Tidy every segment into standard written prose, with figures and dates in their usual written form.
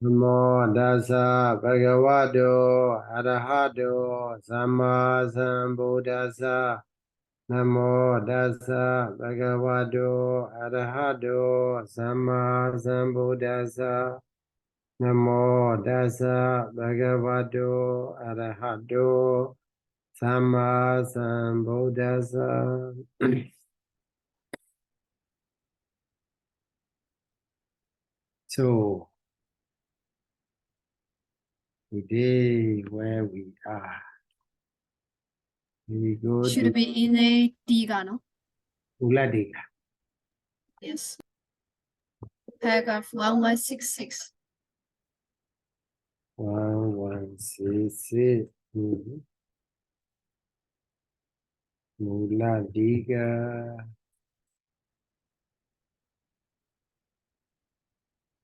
Namo Dasa Bhagavato Arahato Sammasambuddhassa. Namo Dasa Bhagavato Arahato Sammasambuddhassa. Namo Dasa Bhagavato Arahato Sammasambuddhassa. So, today where we are, we go Should to be in a Diga, no? Uladika. Yes. Paragraph 1166. 1166. Uladika.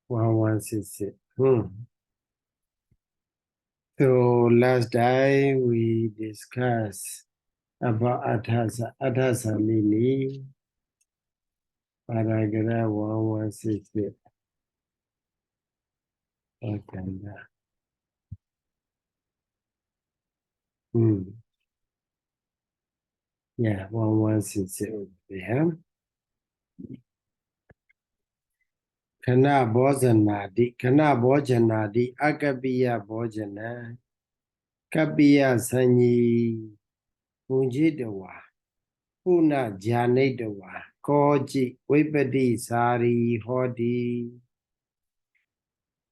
1166. So last time we discussed about Abhidhamma paragraph 1166. Okay. Yeah, 1166. Yeah. Kana Bhojanadi, Kana Bhojanadi, Akapiya Bhojana, Kapiya Sanyi, Punjidawa, Puna Janidawa, Koji, Vipadi Sari, Hodi.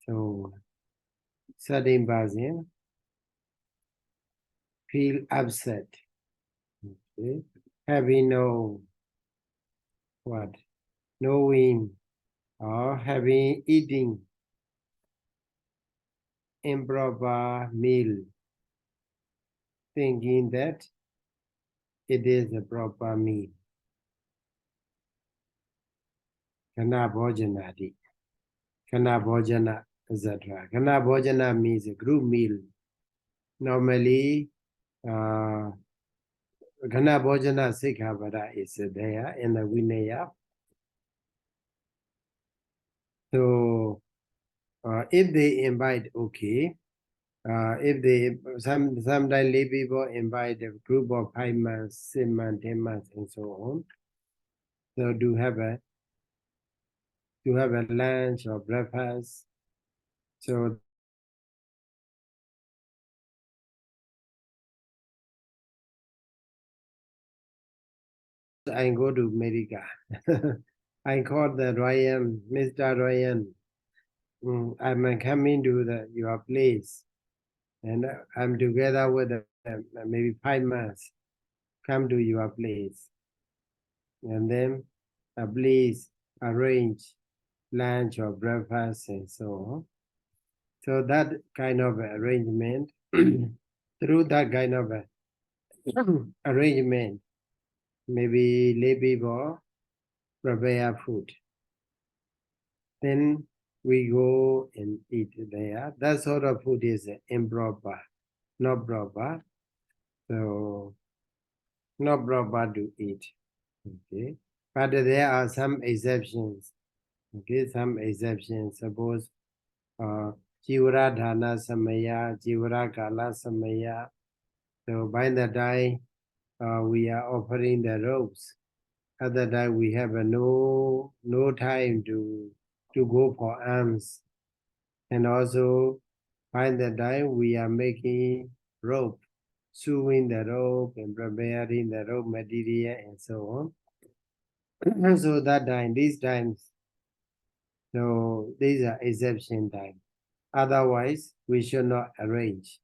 So, sudden buzzing, feel upset. Okay. Having no what? Knowing or having eating improper meal, thinking that it is a proper meal. Kana Bhojanadi, Kana Bhojana, etc. Kana Bhojana means a group meal. Normally, Kana Bhojana Sikhavara is there in the Vinaya. So, if they invite, okay. If they sometimes lay people invite a group of 5 months, 6 months, 10 months, and so on. So to have a lunch or breakfast. So I go to America. I called the Ryan, Mr. Ryan. I'm coming to your place, and I'm together with maybe 5 months. Come to your place, and then please arrange lunch or breakfast and so on. So that kind of arrangement, through that kind of arrangement, maybe lay people prepare food. Then we go and eat there. That sort of food is improper, not proper. So not proper to eat. Okay. But there are some exceptions. Okay, some exceptions. Suppose Jivara Dhana Samaya, Jivara Kala Samaya. So by the time we are offering the robes, at that time we have no time to go for alms. And also by the time we are making rope, sewing the rope and preparing the rope material and so on. So that time, these times, so these are exception time. Otherwise, we should not arrange.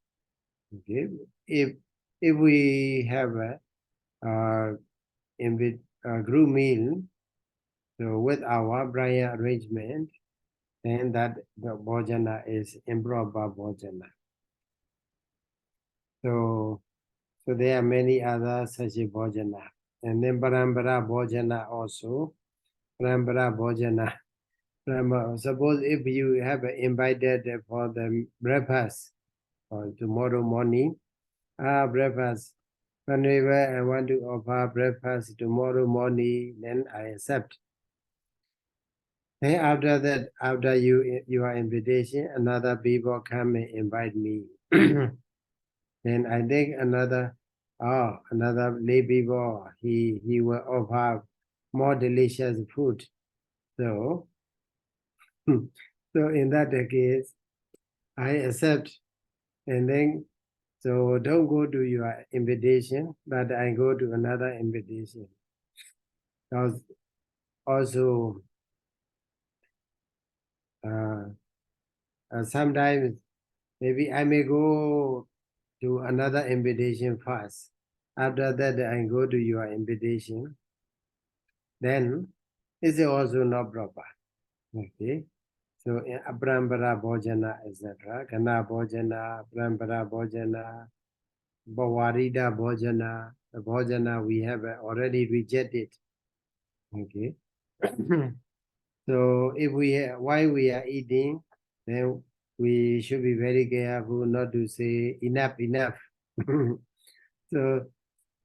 Okay, if we have a group meal, so with our prayer arrangement, then that the bhojana is improper bhojana. So there are many other such a bhojana. And then parāmāsagocchakaṃ bhojana also. Parāmāsagocchakaṃ bhojana. Suppose if you have invited for the breakfast or tomorrow morning, breakfast. Whenever I want to offer breakfast tomorrow morning, then I accept. Then after that, after your invitation, another people come and invite me. Then I think another lay people, he will offer more delicious food. So, so in that case, I accept, and then so don't go to your invitation, but I go to another invitation. Also, sometimes maybe I may go to another invitation first. After that, I go to your invitation. Then it's also not proper. Okay. So Parāmpara Bhojana, etc. Kana Bhojana, Parāmpara Bhojana, Bhavarita Bhojana. The Bhojana we have already rejected. Okay. So if while we are eating, then we should be very careful not to say enough. So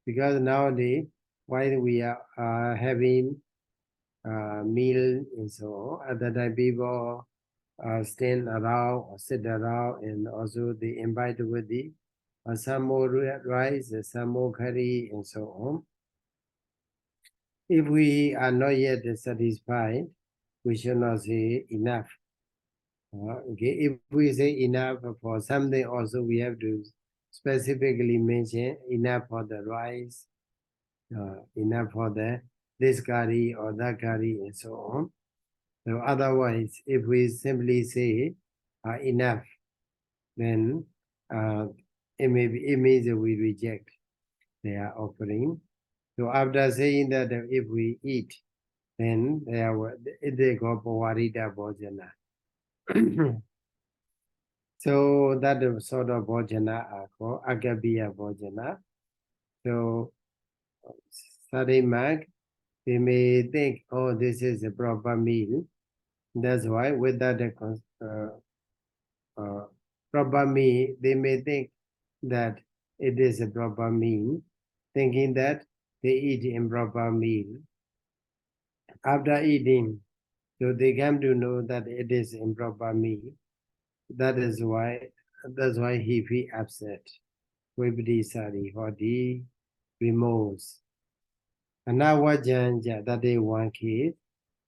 because nowadays, while we are having meal and so on, at that time people stand around or sit around, and also they invite with the some more rice, some more curry, and so on. If we are not yet satisfied, we should not say enough. Okay, if we say enough for something, also we have to specifically mention enough for the rice, enough for this curry or that curry, and so on. So otherwise, if we simply say enough, then it means that we reject their offering. So after saying that, if we eat, then they go Pavarita Bhojana. So that sort of Bhojana are called Agabiya Bhojana. So Sadimag, they may think, oh, this is a proper meal. That's why without the proper meal, they may think that it is a proper meal, thinking that they eat improper meal. After eating, so they come to know that it is improper meal. That's why he feel upset. Vibhidisari, hodi, remorse. Anawajanja, that is one case.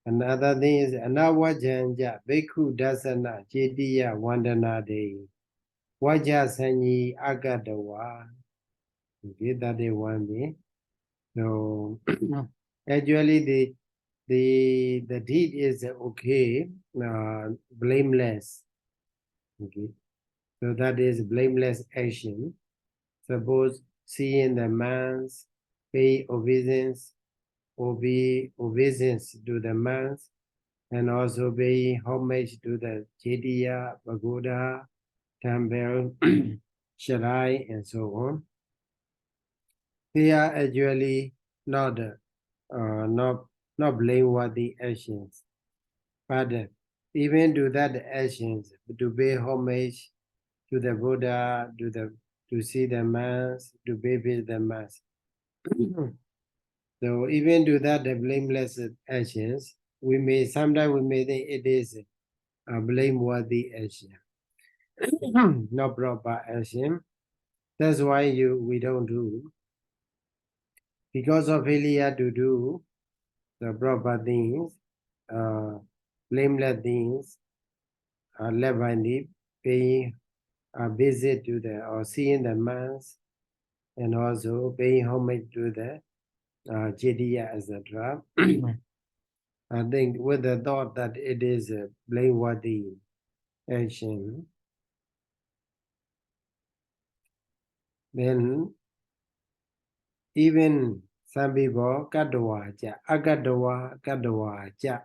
Another thing is Anawajanja, Bhikkhu Dasana, Jediya Vandana Day. Waja Sanyi Agadawa. Okay, that is one thing. So actually the deed is okay, blameless. Okay. So that is blameless action. Suppose seeing the man's pay obeisance to the man's, and also pay homage to the Jediya, Pagoda, temple, Sharai, and so on. They are actually not blameworthy actions, but even to that actions, to pay homage to the Buddha, to see the mass, to visit the mass. So even to that the blameless actions, sometimes we may think it is a blameworthy action, not proper action. That's why we don't do. Because of failure to do the proper things, blameless things, left handed, paying a visit to or seeing the mass, and also paying homage to the Jediya, etc. I think with the thought that it is a blameworthy action, then even some people kadawa ja, kadawa ja.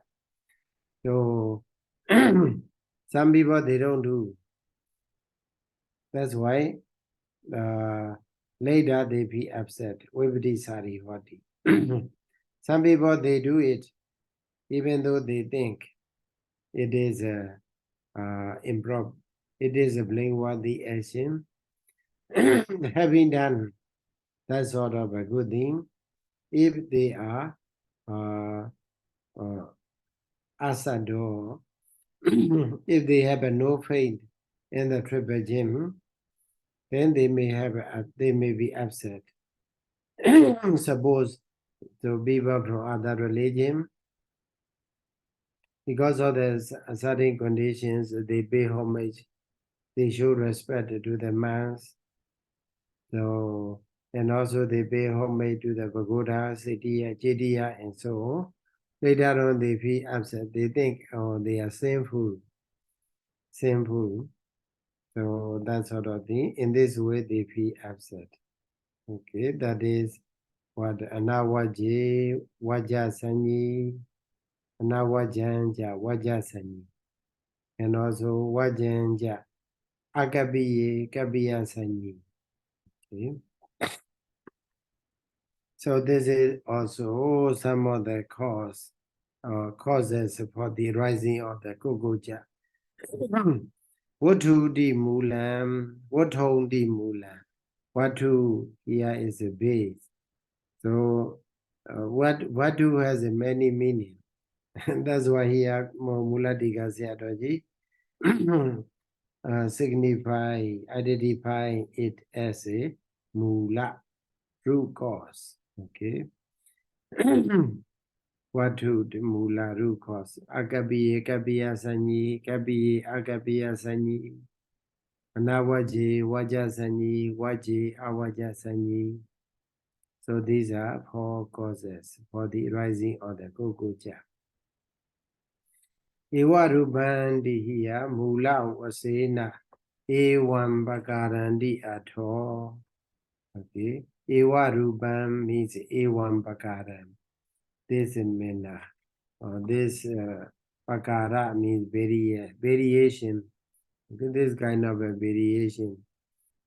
So some people they don't do. That's why later they be upset. Vibhidisari hoti. Some people they do it even though they think it is improper, it is a blameworthy action. Having done that sort of a good thing, if they are Asado, if they have no faith in the triple gem, then they may be upset. Suppose the people from other religion, because of the certain conditions, they pay homage, they show respect to the monks. So, and also they pay homage to the pagoda, Sitiya, Jetiya, and so on. Later on, they feel upset. They think, oh, they are sinful. So that sort of thing. In this way, they feel upset. Okay, that is what Anawaji, Wajasani, Anawajanja, Wajasani, and also Wajanja, Agabiye, Kabiyasani. Okay. So this is also some of the causes for the rising of the Gogoja. Watu di mulam, Watu di mulam. Watu here is a base. So Watu has a many meaning. That's why here Muladika Sayadaw identify it as a mula, root cause. Okay. Watu the mula root cause. Agabiye Kabiyasani, Kabiye Agabiyasani, Anawaji, Wajasani, Waji, Awajasani. So these are 4 causes for the rising of the Gogoja. Ewa rubandi hiya mula wasena ewan bakarandi atho. Okay. Ewa ruban means ewan bakaran. This in Mena. This bakara means variation. Okay, this kind of a variation.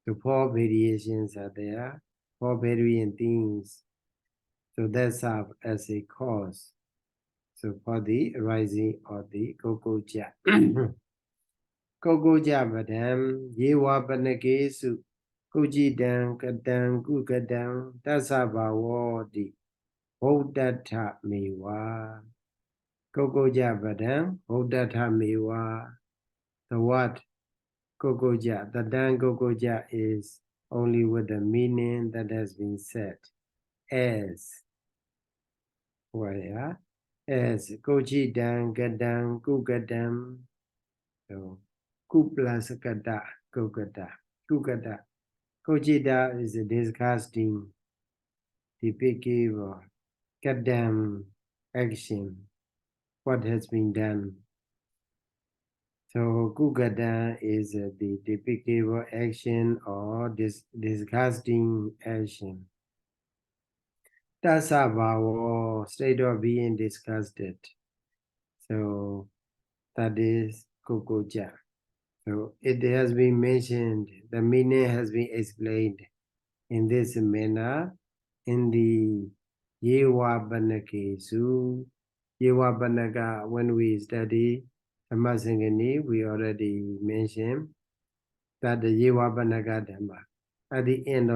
The 4 variations are there, 4 varying things. So that serves as a cause. So for the rising of the Gogoja. Gogoja Badam, Yewa Banagesu, Gojidan, Kadam, Gugadam, Dasabawadi, Hodata Mewa. Gogoja Badam, Hodata Mewa. The what? Gogoja. The Dan Gogoja is only with the meaning that has been said. As. Where? As Gojidan, Gadam, Gugadam. So, Ku plus Gada, Gugada, Gugada. Gojida is a disgusting, typical, Gadam action, what has been done. So, Gugada is the typical action or disgusting action. Tasabhawa, state of being disgusted. So, that is Gogoja. So it has been mentioned, the meaning has been explained in this manner in the Yewa Banakesu. Yewa Banaka, when we study Dhammasaṅgaṇī, we already mentioned that the Yewa Banaka Dhamma at the end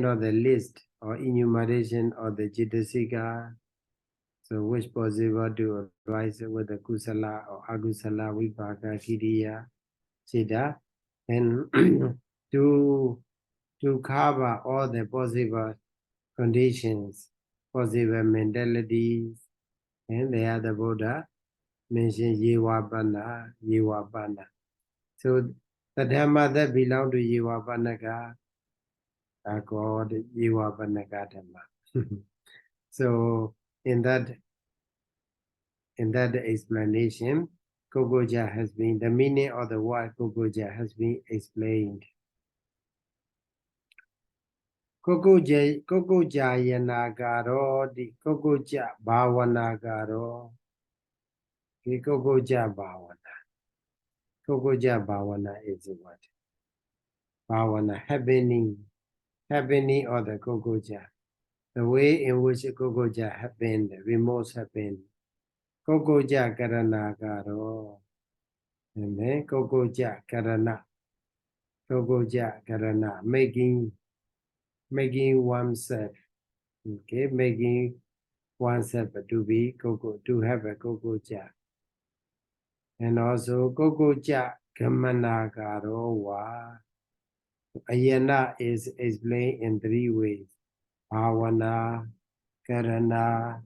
of the list or enumeration of the Jitasika. So which possible to arise with the kusala or agusala vipaka kiriya siddha, and to cover all the possible conditions, possible mentalities, and the other Buddha mentioned Yewabana. So the Dhamma that belong to Yewabanaka are called Yewabanaka Dhamma. So in that explanation, Gogoja has been, the meaning of the word Gogoja has been explained. Gogoja yanagaro, the Gogoja bhavanagaro, the Gogoja bhavana. Gogoja bhavana is what? Bhavana, happening of the Gogoja. The way in which Gogoja happened, remorse happened. Gogoja karanagaro. And then Gogoja karana. Gogoja karana. Making oneself. Okay, making one step to be koko, to have a koko ja. And also koko ja kamanagaro wa. Ayana is explained in 3 ways. Bhavana, Karana,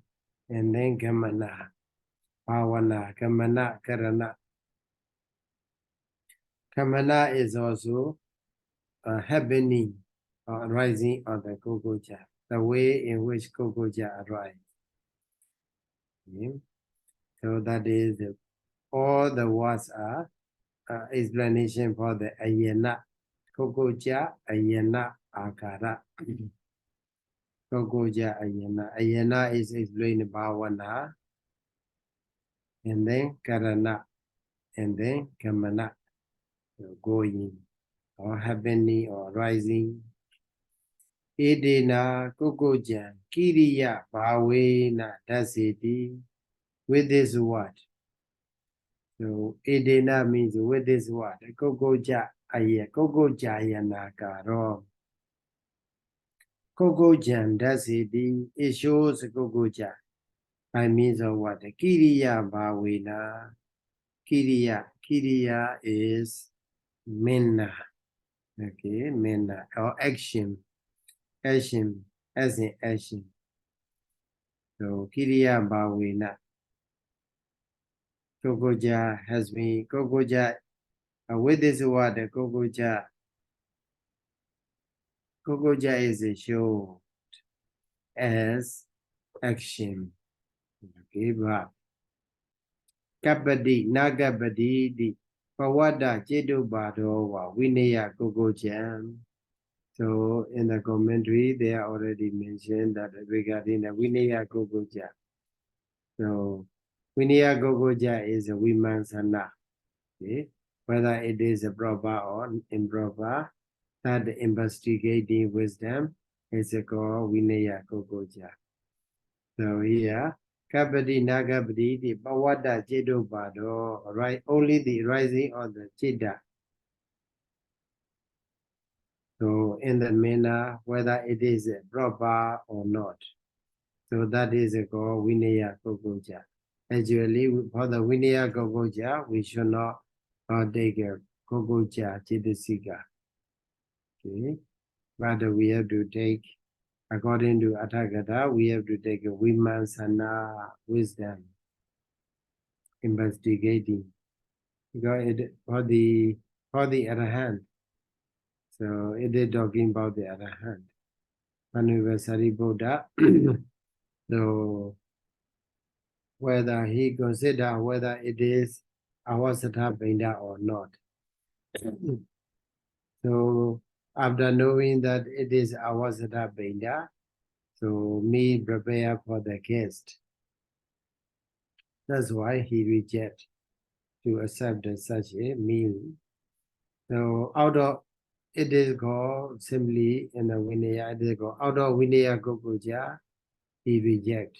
and then Kamana. Bhavana, Kamana, Karana. Kamana is also happening or rising on the Kokoja, the way in which Kokoja arises. Okay. So that is all the words are explanation for the Ayana. Kokoja, Ayana, Akara. Kokoja, Ayana. Ayana is explained Bhavana, and then Karana, and then Kamana, going or happening or rising. Edena Kokojan, Kiriya, Bhavena, Dasiti, with this word. So Edena means with this word. Kokoja, Aya, Kokoja, Yanakaro. Kokojan, Dasiti, it shows Kokoja. By means of what? Kiriya Bhavena. Kiriya. Kiriya is Mena. Okay, Mena or action. Action, as in action. So Kiriya Bhavena. Kokoja has been Kokoja with this word Kokoja. Kokoja is a show as action. Okay, but Kapadi, Nagabadi, the Pawada, Jedu Bado, Vinaya Kokoja. So in the commentary, they are already mentioned that regarding the Vinaya Kokoja. So Vinaya Kokoja is a Vimansana. Okay? Whether it is a proper or improper, that investigating wisdom is called Vinaya Kokoja. So here, Kapadi Nagabadi, the Pawada Jedo Bado, right? Only the rising of the Chida. So in the manner, whether it is proper or not. So that is called Vinaya Kokoja. Actually, for the Vinaya Kokoja, we should not take a Kokoja Chidasika. Okay, but we have to take, according to Athagata, we have to take a Vimansana wisdom, investigating, because it for the other hand. So it is talking about the other hand. Anniversary Buddha. So whether he consider whether it is Avasata Binda or not. So after knowing that it is Avasata Binda, so me prepare for the guest. That's why he reject to accept such a meal. So out of it is called simply in the Vinaya, it is called out of Vinaya Kokoja, he reject.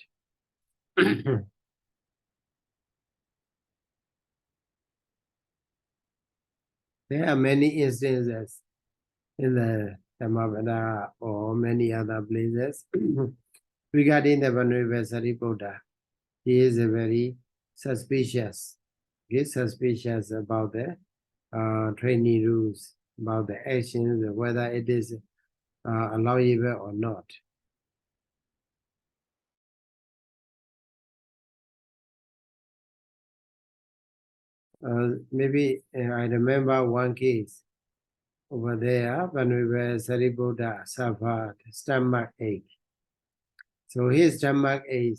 There are many instances in the Dhammapada or many other places regarding the Venerable Sariputta. He is a very suspicious. He is suspicious about the training rules, about the actions, whether it is allowable or not. Maybe I remember one case over there, Venerable Sariputta suffered stomach ache. So his stomach ache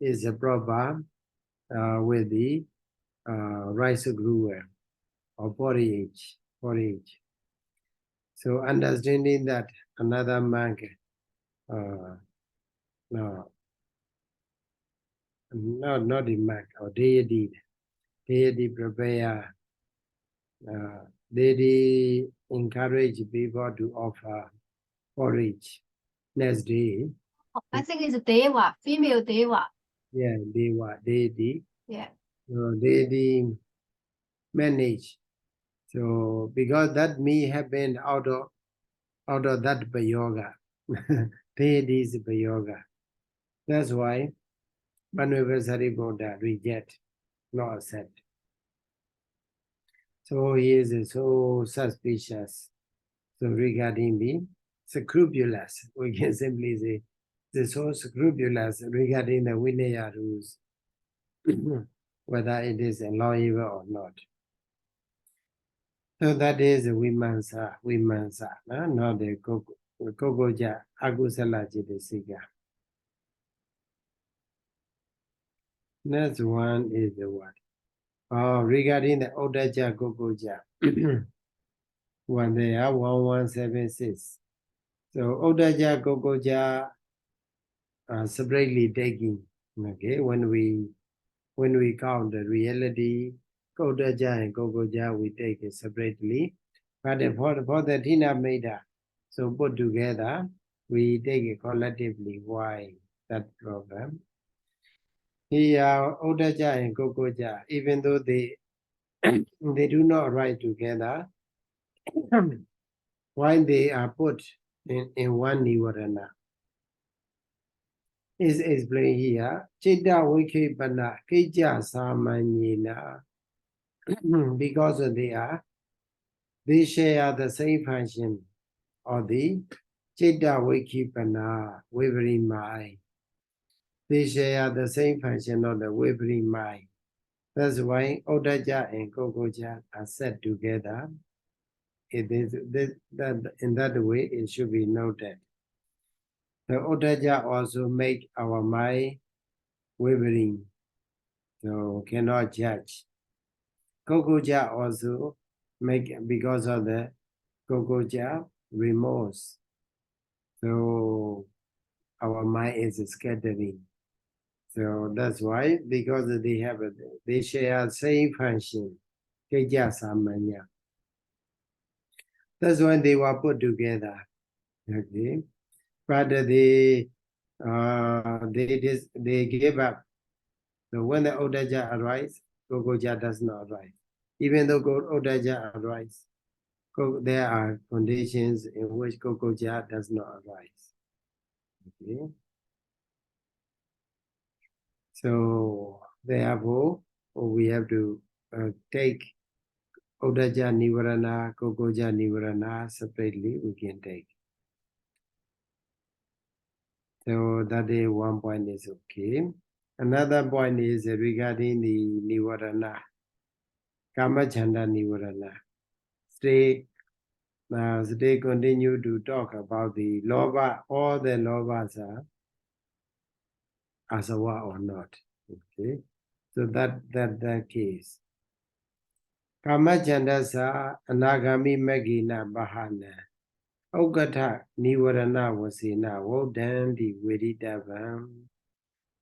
is a problem with the rice gruel or porridge. So understanding that another monk, no, not the monk or deity prepare, deity encourage people to offer porridge next day. I think it's a Deva, female Deva. Yeah, deity. Yeah. So deity manage. So because that may happen out of that yoga, deity is yoga. That's why Manuvasari Buddha reject, not accept. So he is so suspicious. So regarding the scrupulous, we can simply say, the so scrupulous regarding the Vinaya rules, whether it is allowable or not. So that is Vimansa, not the Kogoja, Agusala Jidesika. Next one is the what? Oh, regarding the Odaja Gogoja, when they are 1176. So Odaja Gogoja separately taking, okay, when we count the reality, Odaja and Gogoja, we take it separately. But for the Tina Meda, so put together, we take it collectively. Why that problem? Here, Odaja and Gogoja, even though they do not write together, while they are put in one Nivarana, is explained here. Chitta Vikipana, Kija Samanyina, because they share the same function of the Chitta Vikipana, wavering mind. They share the same function of the wavering mind. That's why Odaja and Gogoja are set together. It is that in that way it should be noted. The Odaja also make our mind wavering, so cannot judge. Gogoja also make, because of the Gogoja, remorse. So our mind is scattering. So that's why, because they share same function, Keja Samanya. That's why they were put together. Okay, but they gave up. So when the Odaja arise, Gogoja does not arise. Even though Odaja arise, there are conditions in which Gogoja does not arise. Okay. So therefore, we have to take Odaja Nivarana, Gogoja Nivarana separately, we can take. So that is one point is okay. Another point is regarding the Nivarana, Kamachanda Nivarana. Stay continue to talk about the Lobha, all the Lobhas are Asawa or not. Okay. So that case. Kamachandasa Anagami Magina Bahana. Ogata Nivarana Wasina Wodandi Veditavam.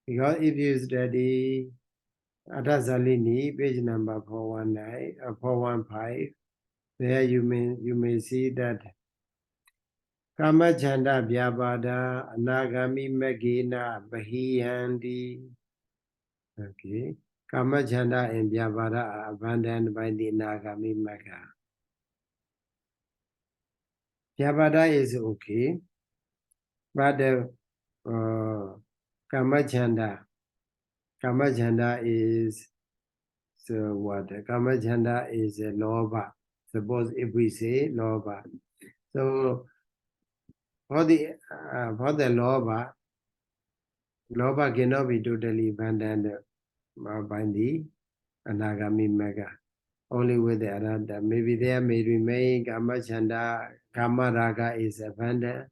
Because if you study Adazalini, page number 419 or 415, there you may see that Kamachanda Vyabada Anagami Magina Bahiyandi. Okay. Kamachanda and Vyabada are abandoned by the Nagami Magga. Vyabada is okay, but Kamachanda is what? Kamachanda is a Lobha. Suppose if we say Lobha. So for the Lobha cannot be totally abandoned by the Anagami Magga. Only with the Arhata. Maybe there may remain Kamachanda, Kamaraga is abandoned,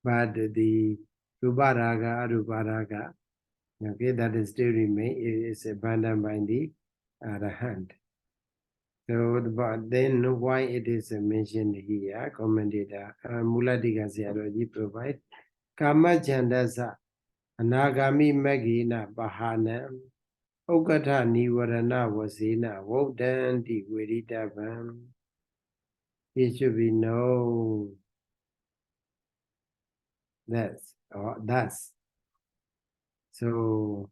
but the Ruparaga, Aruparaga, okay, that is still remain, it is abandoned by the Arahant. So, but then why it is mentioned here, commentator, Mulatika Sayadaw provide, Kamachandasa, Anagami Magina, Bahana, Ogata Nivarana Wasina, Wodanti Veditavam. It should be known thus. So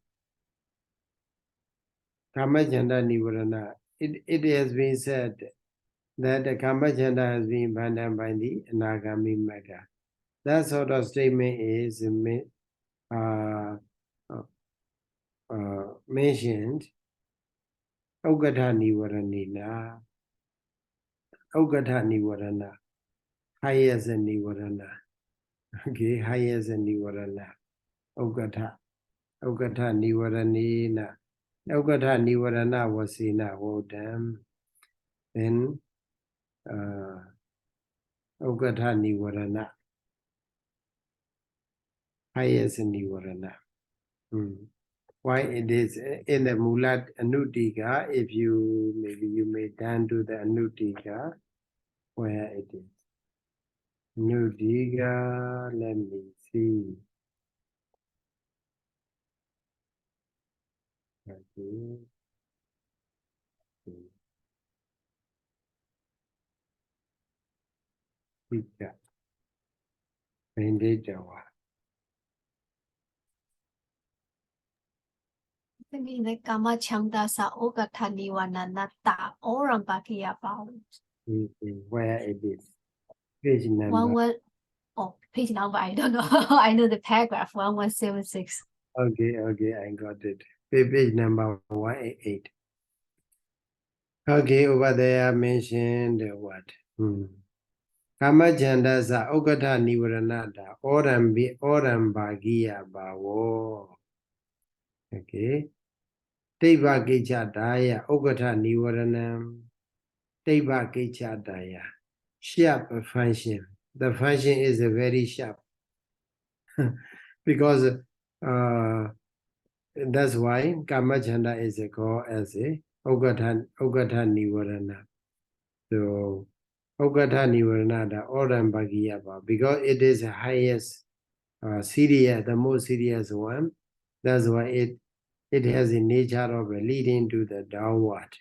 Kamachanda Nivarana, it has been said that the Kamachanda has been abandoned by the Anagami Magga. That sort of statement is mentioned Ogata Nivaranina, Ogata Nivarana, highest Nivarana. Okay, highest Nivarana. Ogata Nivaranina. Ogata Nivarana was in a Wodam. Then Ogata Nivarana. Highest Nivarana. Why it is in the Mulat Anutika, if you maybe you may turn to the Anutika, where it is. Anutika, let me see. Okay. Piṭaka. Vendejawa. In the Kama Chanda Sa Ogata Nivananata Orampakia Pao. Where it is. Page number. Page number, I don't know. I know the paragraph 1176. Okay, I got it. Page number 188. Okay, over there mentioned what? Kama Chanda Sa Ogata Nivaranata Orambagiya Bhavo. Okay. Teva Kicha Daya Ogata Nivaranam. Teva Kicha Daya. Sharp function. The function is a very sharp. Because that's why Kamachanda is called as a Ogata Nivarana. So Ogata Nivarana, the Orambagiyapa, because it is the highest serious, the most serious one. That's why it has a nature of leading to the downward,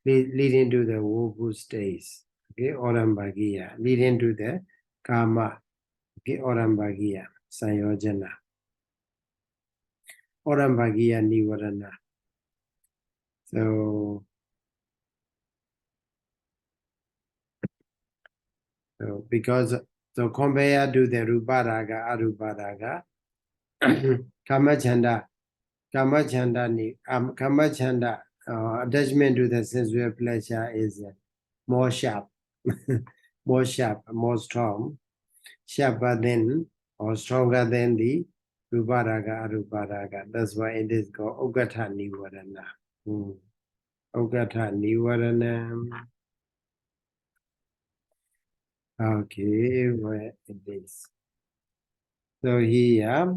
leading to the woeful states. Okay, Orambagiya, leading to the karma. Okay, Orambagiya, Sayojana. Orambagiya Nivarana. So because so compared to the Ruparaga, Aruparaga, Kamachanda attachment to the sensual pleasure is more sharp, more strong, sharper than or stronger than the Ruparaga, Aruparaga. That's why it is called Ogata Nivarana. Ogata Nivarana. Okay, where it is. So here,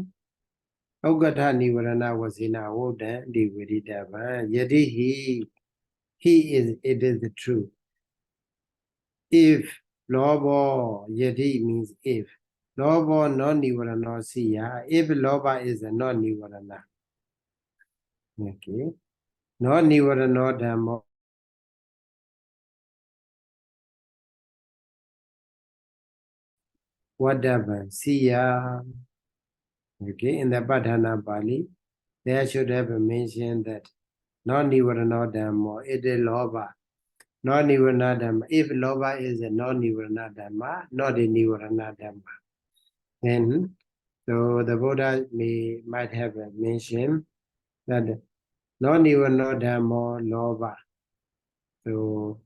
Ogata Nivarana was in our order, the Vedidava. Yet it is the truth. If Lobo, Yeti means if. Lobo non Nivarana siya. If Loba is a non Nivarana. Okay. Non Nivarana Dhamma. Whatever. Siya. Okay, in the Padhana Pali, there should have mentioned that non-nivarana dhamma, it is loba. Non-nivarana dhamma. If loba is a non-nivarana dhamma, not a nivarana dhamma, then so the Buddha might have mentioned that non-nivarana dhamma loba. So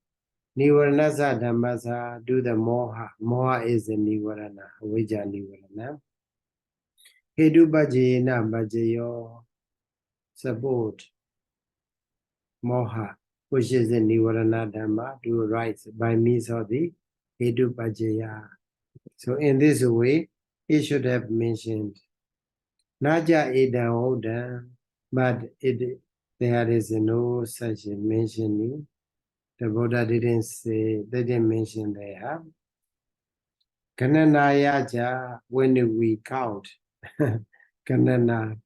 nivaranasa dhammasa do the moha. Moha is the nivarana, avijja nivarana. Hedu bhajena bhajayo. Support moha, which is the nivarana dhamma, to rise by means of the hedu bhajaya. So in this way, it should have mentioned naja edam odam, but there is no such mentioning. The Buddha didn't mention there. Kananayaja, when we count. Kanana,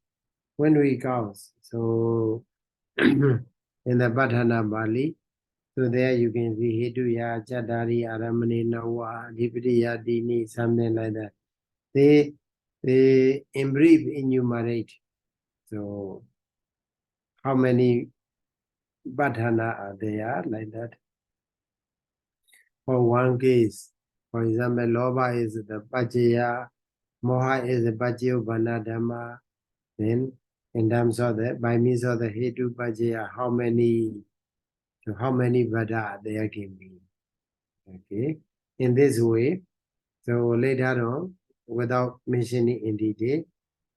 when we count. So in the Padhana Pali, so there you can see Hetuya, Chatari, Aramani, Nawa, Adhipatiya, Dini, something like that. They in brief enumerate. So how many Padhana are there like that? For one case, for example, Loba is the Pajaya, Moha is the Pajayopana Dhamma, then in terms of the, by means of the Hetu Pajaya, how many Vada there can be. Okay, in this way, so later on, without mentioning in detail,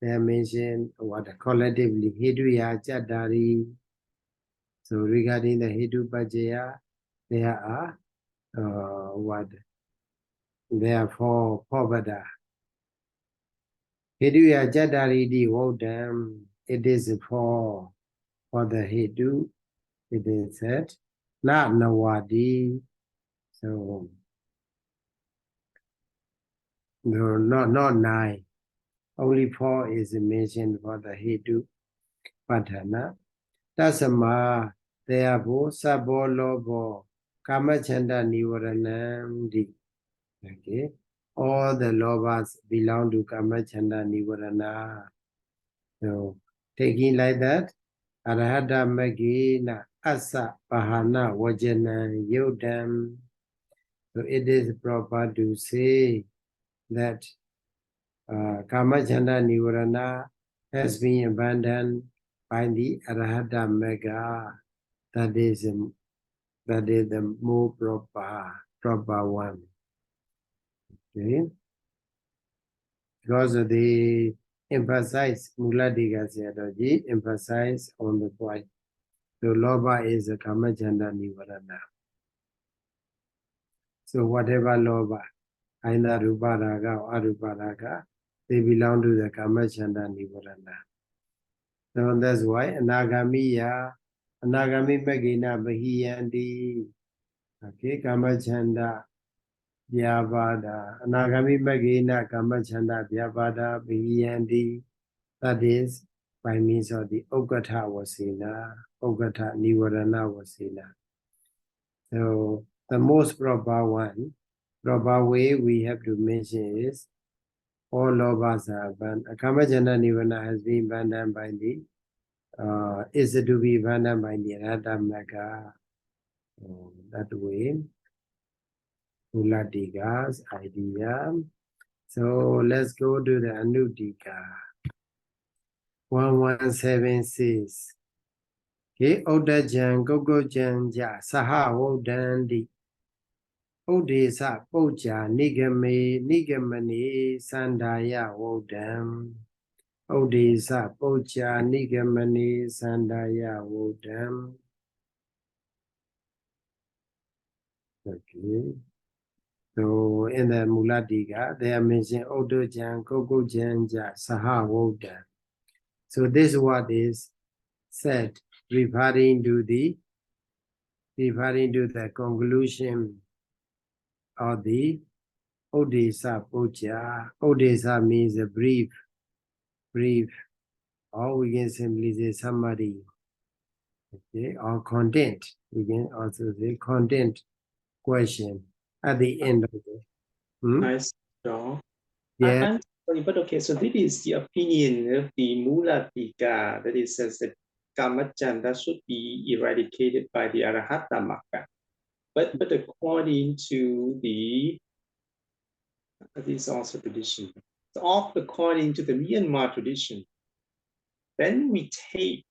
they are mentioned what collectively Hetuya Chadari. So regarding the Hetu Pajaya, there are what? There are four Vada. Hetuya Chadari di Vodam. It is for the Hetu. It is said, not Nawadi. So no, not 9. Only 4 is mentioned for the Hetu Padhana. Tasama, therefore, Sabo Lobo, Kamachanda Nīvaraṇagocchakaṃ. Okay. All the lobas belong to Kamachanda Nīvaraṇa. So, taking like that, Arahata Magina Asa Pahana Vajana Yodam. So, it is proper to say that Kamachanda Nīvaraṇa has been abandoned by the Arahata Mega. That is the more proper one. Okay. Because they emphasize, Muladika Sayadaw emphasize on the point. So Loba is a Kamachanda Nīvaraṇa. So whatever Loba, either Ruparaga or Aruparaga, they belong to the Kamachanda Nīvaraṇa. So that's why Anagami Magina Bahiyandi. Okay, Kamachanda Vyavada. Anagami Magina Kamachanda Vyavada Bahiyandi. That is by means of the Ogata Vasina, Ogata Nīvaraṇa Vasina. So the most proper way we have to mention is all lobas are abandoned. Kamachanda Nīvaraṇa has been abandoned by the is to be abandoned by the Abhidhamma. That way, Muladika's idea. So let's go to the Anudika. 1176. Okay, Odajan Gogojan Ja Saha Wodandi. Odesa Poja Nigamani Sandaya Wodam. Odesa Poja Nigamani Sandaya Wodam. Okay. So in the Muladika, they are mentioned Odojan Gogojan Ja Saha Wodam. So this word is said referring to the conclusion of the Odesa Poja. Odesa means a brief, or we can simply say summary. Okay, or content. We can also say content question at the end of it. Nice, John. Yeah. I'm sorry, but okay, so this is the opinion of the Muladika, that it says that Kamachanda should be eradicated by the Arahata. But according to the, this is also tradition, so according to the Myanmar tradition, then we take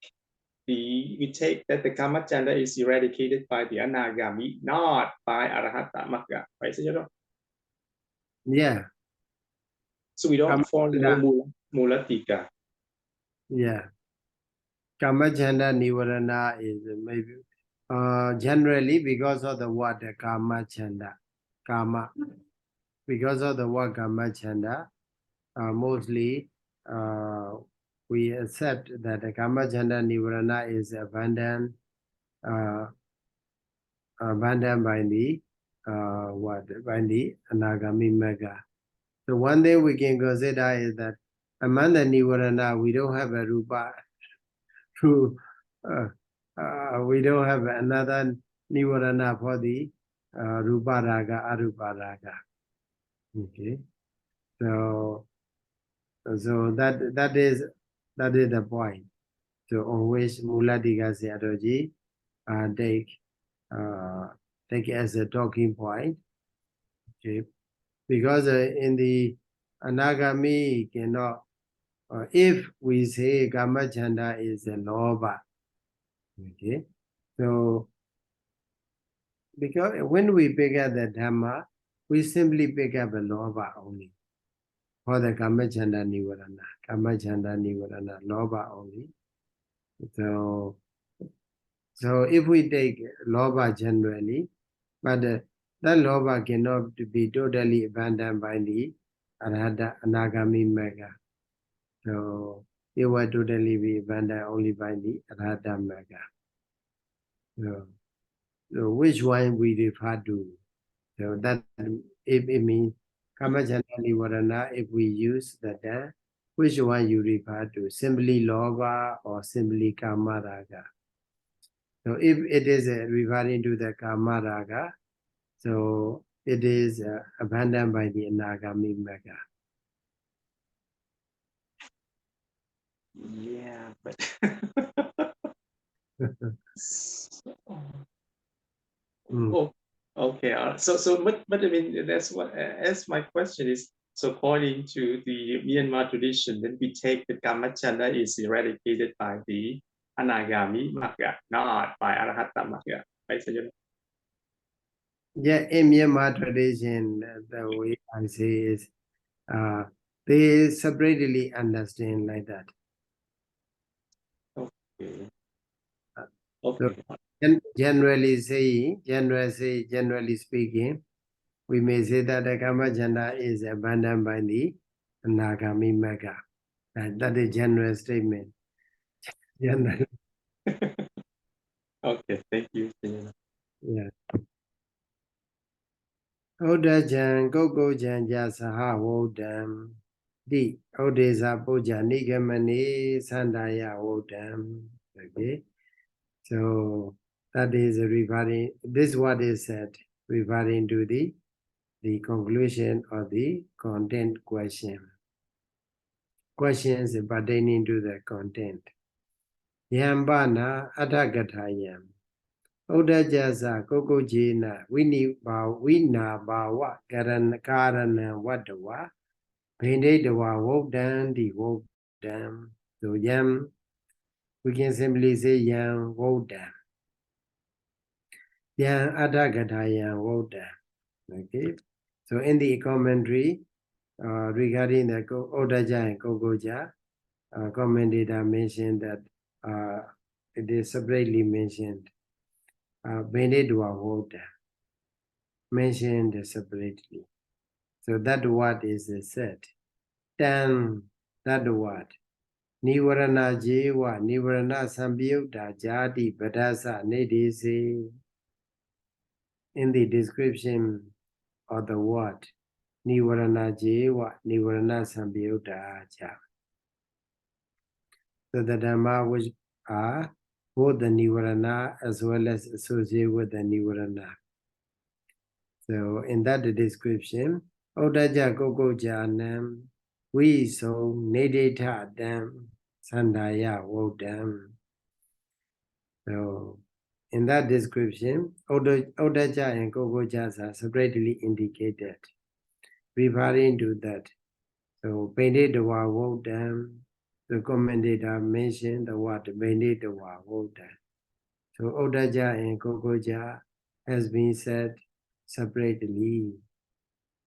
that the Kamachanda is eradicated by the Anagami, not by Arahata Magga, right, Sayadaw? Yeah. So we don't follow Muladika. Yeah. Kamachanda Nīvaraṇa is maybe generally because of the word Kamachanda. Kama. Because of the word Kamachanda, mostly we accept that the Kamachanda Nīvaraṇa is abandoned by the by the Anagami Mega. So one thing we can consider is that among the Nīvaraṇa, we don't have a Rupa. We don't have another Nīvaraṇa for the Rupa Raga, Arupa Raga. Okay, so that is the point. So on which Muladika Sayadaw take as a talking point. Okay, because in the Anagami cannot if we say Kamachanda is a loba, okay, so because when we pick up the Dhamma, we simply pick up a loba only for the Kamachanda Nivarana, loba only. So if we take loba generally, but that loba cannot be totally abandoned by the Arhata Anagami Mega. So it will totally be abandoned only by the Arhata Mega. So which one we refer to? So that if it means Kamachanda Nivarana, if we use that, which one you refer to? Simply loba or simply Kamaraga? So if it is referring to the Kamaraga, so it is abandoned by the Anagami Mega. Yeah, but oh, okay. But I mean, that's what. As my question is, so according to the Myanmar tradition, then we take the Kamachanda is eradicated by the Anagami Magga, not by Arahata Magga. Right, Sayadaw? Yeah, in Myanmar tradition, the way I say is, they separately understand like that. Okay. So Okay. generally speaking, we may say that the Kamachanda is abandoned by the Anagami Mega. That is general statement. General. Okay, thank you, Sayadaw. Yeah. Odajan Gogojan Jasaha Wodam Di Odesa Puja Nigamani Sandaya Wodam. Okay. So that is referring, this what is said, referring to the conclusion of the content question. Questions pertaining to the content. Yambana Adagatayam. Odajasa Kokojina Wina Bawa Karana Wadawa Pende Dawa Wodam Di Wodam. So Yam, we can simply say Yam Wodam. Yam Adagatayam Wodam. Okay. So in the commentary regarding the Odaja and Kogoja, commentator mentioned that it is separately mentioned. Benedua water mentioned separately. So that word is said. Then that word. Nīvaraṇa jewa nīvaraṇa sambhyutta jati padasa nedese. In the description of the word, nīvaraṇa jewa nīvaraṇa sambhyutta jati. So the Dhamma which are both the Nivarana as well as associated with the Nivarana. So in that description, Odaja Gogojanam, we so Nedeta Dam, Sandaya Wodam. So in that description, Odaja and Gogojas are separately indicated, referring to that. So Benedwa Wodam. The commentator mentioned the word Benedwa Wodam. So Odaja and Gogoja has been said separately.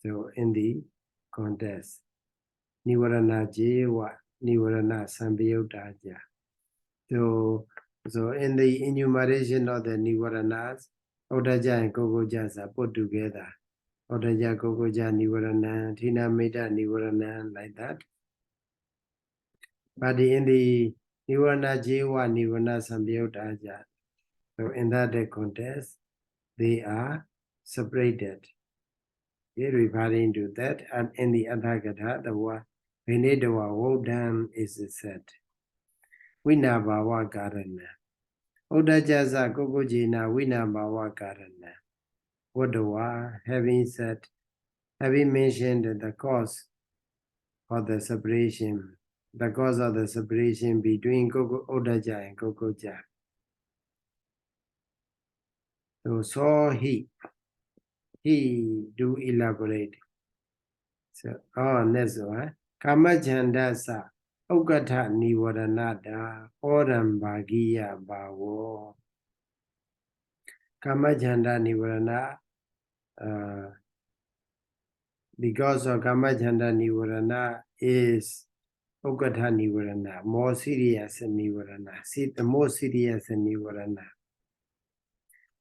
So in the context, Nīvaraṇa jewa Nīvaraṇa sambhyutta. So in the enumeration of the Nīvaraṇas, Odaja and Gogojas are put together. Odaja Gogoja Nīvaraṇa, Thina Meta Nīvaraṇa, like that. But in the Nīvaraṇa jewa Nīvaraṇa sambhyutta, so in that context, they are separated. Referring to that, and in the Antagatha, the word Benedwa Wodam is said. Vinabhava Karana. Odajaza Gogojina Vinabhava Karana. Wadawa, having mentioned the cause of the separation, between Odaja and Gogoja. So he do elaborate. So, next one. Kamachanda sa Ukkata nīvaraṇata orambhagiya bhavo. Kamacchanda nīvarana, because of Kamacchanda nīvarana is Ukkata nīvarana, more serious than nīvarana. See, the more serious than nīvarana.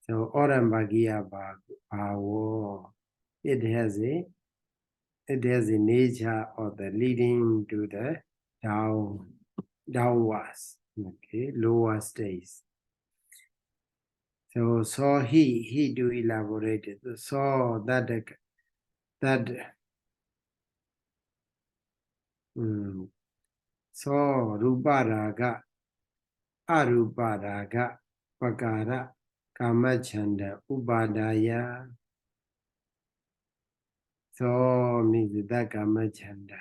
So orambhagiya bhavo, it has a nature of the leading to the downwards, okay, lower states. So he do elaborate it. So that so ruparaga, aruparaga, pakara, kamacchanda, upadaya. So means that kamacchanda.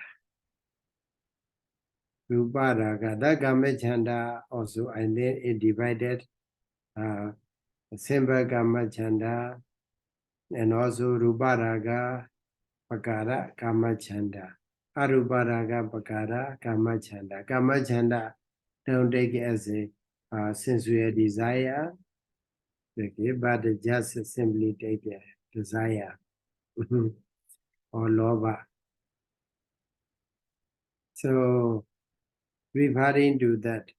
Ruparaga, that kamacchanda also, and then it divided simple kamacchanda and also ruparaga, pakara, kamacchanda. Aruparaga, pakara, kamacchanda. Kamacchanda don't take it as a sensual desire, okay, but just simply take a desire or lobha. So referring to that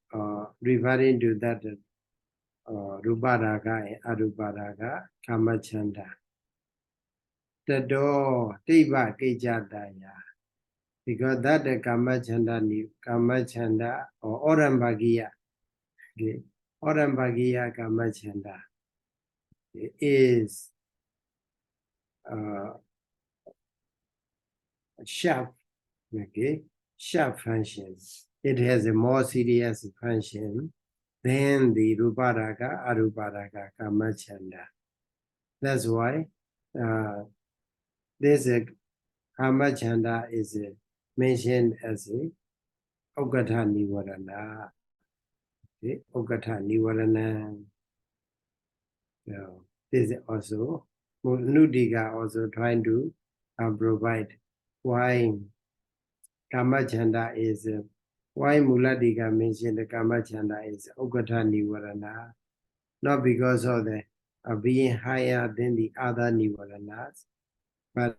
ruparaga and aruparaga, kamacchanda. Tado tiva kejataya. Because that kamacchanda or orambhagiya, okay, orambhagiya kamacchanda is sharp, okay, sharp functions. It has a more serious function than the ruparaga, aruparaga kamacchanda. That's why this kamacchanda is mentioned as a ukkata nīvarana. Okay, ukkata nīvarana. So this is also Nudika also trying to provide why kamacchanda is why Muladika mentioned the kamacchanda is ukkata nīvarana, not because of the being higher than the other nīvaranas, but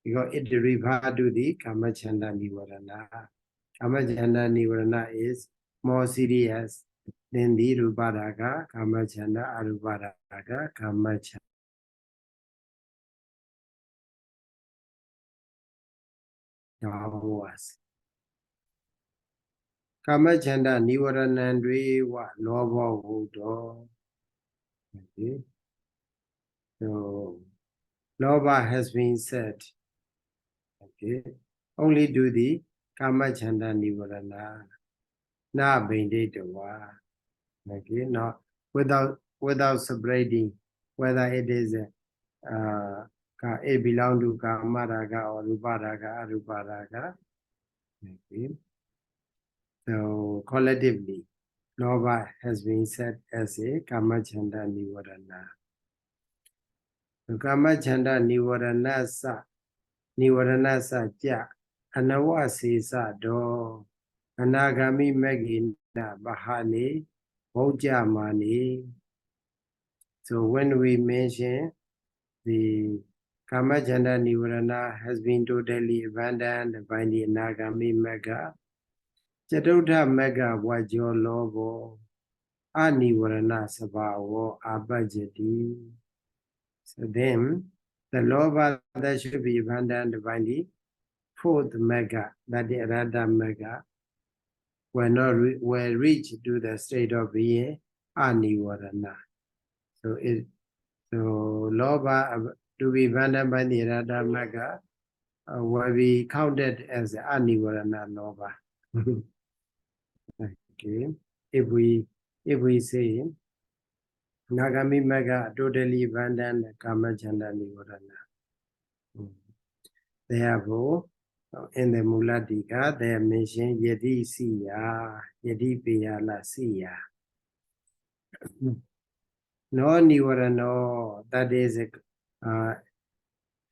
because it refers to the kamacchanda nīvarana. Kamacchanda nīvarana is more serious than the ruparaga kamacchanda, aruparaga kamacchanda. Kamacchanda nīvaranandri wa lobha hudo. Okay. So lobha has been said. Okay. Only do the kamacchanda nīvarana. Na binditawa. Okay. Not without separating whether it is it belongs to kamaraga or ruparaga, aruparaga. Okay. So collectively, lobha has been said as a kamacchanda nīvarana. So kamacchanda nīvarana sa ja anawa sesa do anagami magina bahani bhojamani. So when we mention the kamacchanda nīvarana has been totally abandoned by the anagami magga, Chatudha Magga Vajo Lobo Anivarana Sabhavo Abhajati. So then the lobha that should be abandoned by the fourth Magga, that the Arahata Magga, will reach to the state of being Anivarana. So lobha to be abandoned by the Arahata Magga will be counted as Anivarana lobha. Okay, if we say Nagami Magga totally abandoned kamacchanda nīvarana. Therefore, in the Muladika, they are mentioned Yadi Siya, Yadi Piyala Siya. No nīvarana, that is a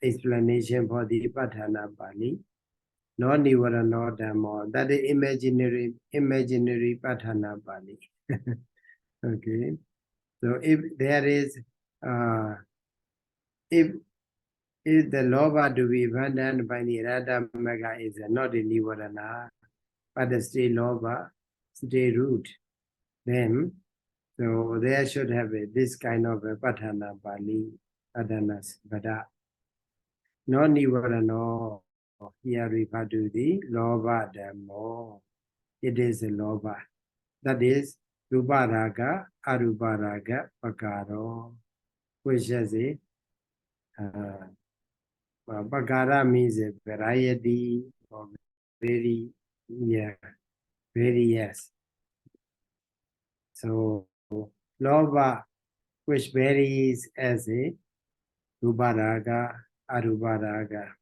explanation for the Patthana Pāli. no nīvaraṇa dhamma. That is imaginary patthana Pali. Okay. So if there is if the lobha to be abandoned by the Abhidhamma is not a nīvaraṇa, but the stay lobha, stay root, then so there should have this kind of a patthana Pali, adhanas, vada. No nīvaraṇa, here refer to the lobha dhamma. It is a lobha. That is ruparaga, aruparaga, pakaro, which is a pakara means a variety or various. So lobha, which varies as a ruparaga, aruparaga.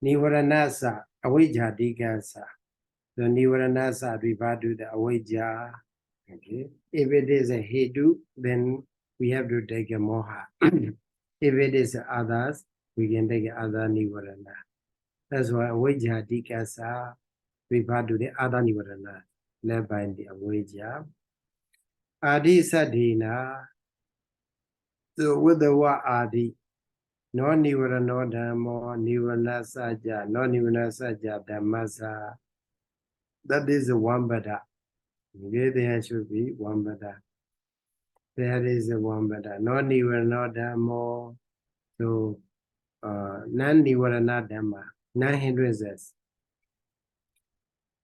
Nīvaraṇasa, avijjhatikasa. So nīvaraṇasa refer to the avijja. Okay. If it is a hetu, then we have to take a moha. If it is others, we can take other nīvaraṇa. That's why avijjhatikasa refer to the other nīvaraṇa, led by the avijja. Adi sadhina. So with the word adi, no nīvaraṇa dhamma, nīvaraṇa sajja, no nīvaraṇa sajja dhammasa. That is one bada. Okay, there should be one bada. There is a one bada. No nīvaraṇa dhamma. So non-nīvaraṇa dhamma, non-hindrances.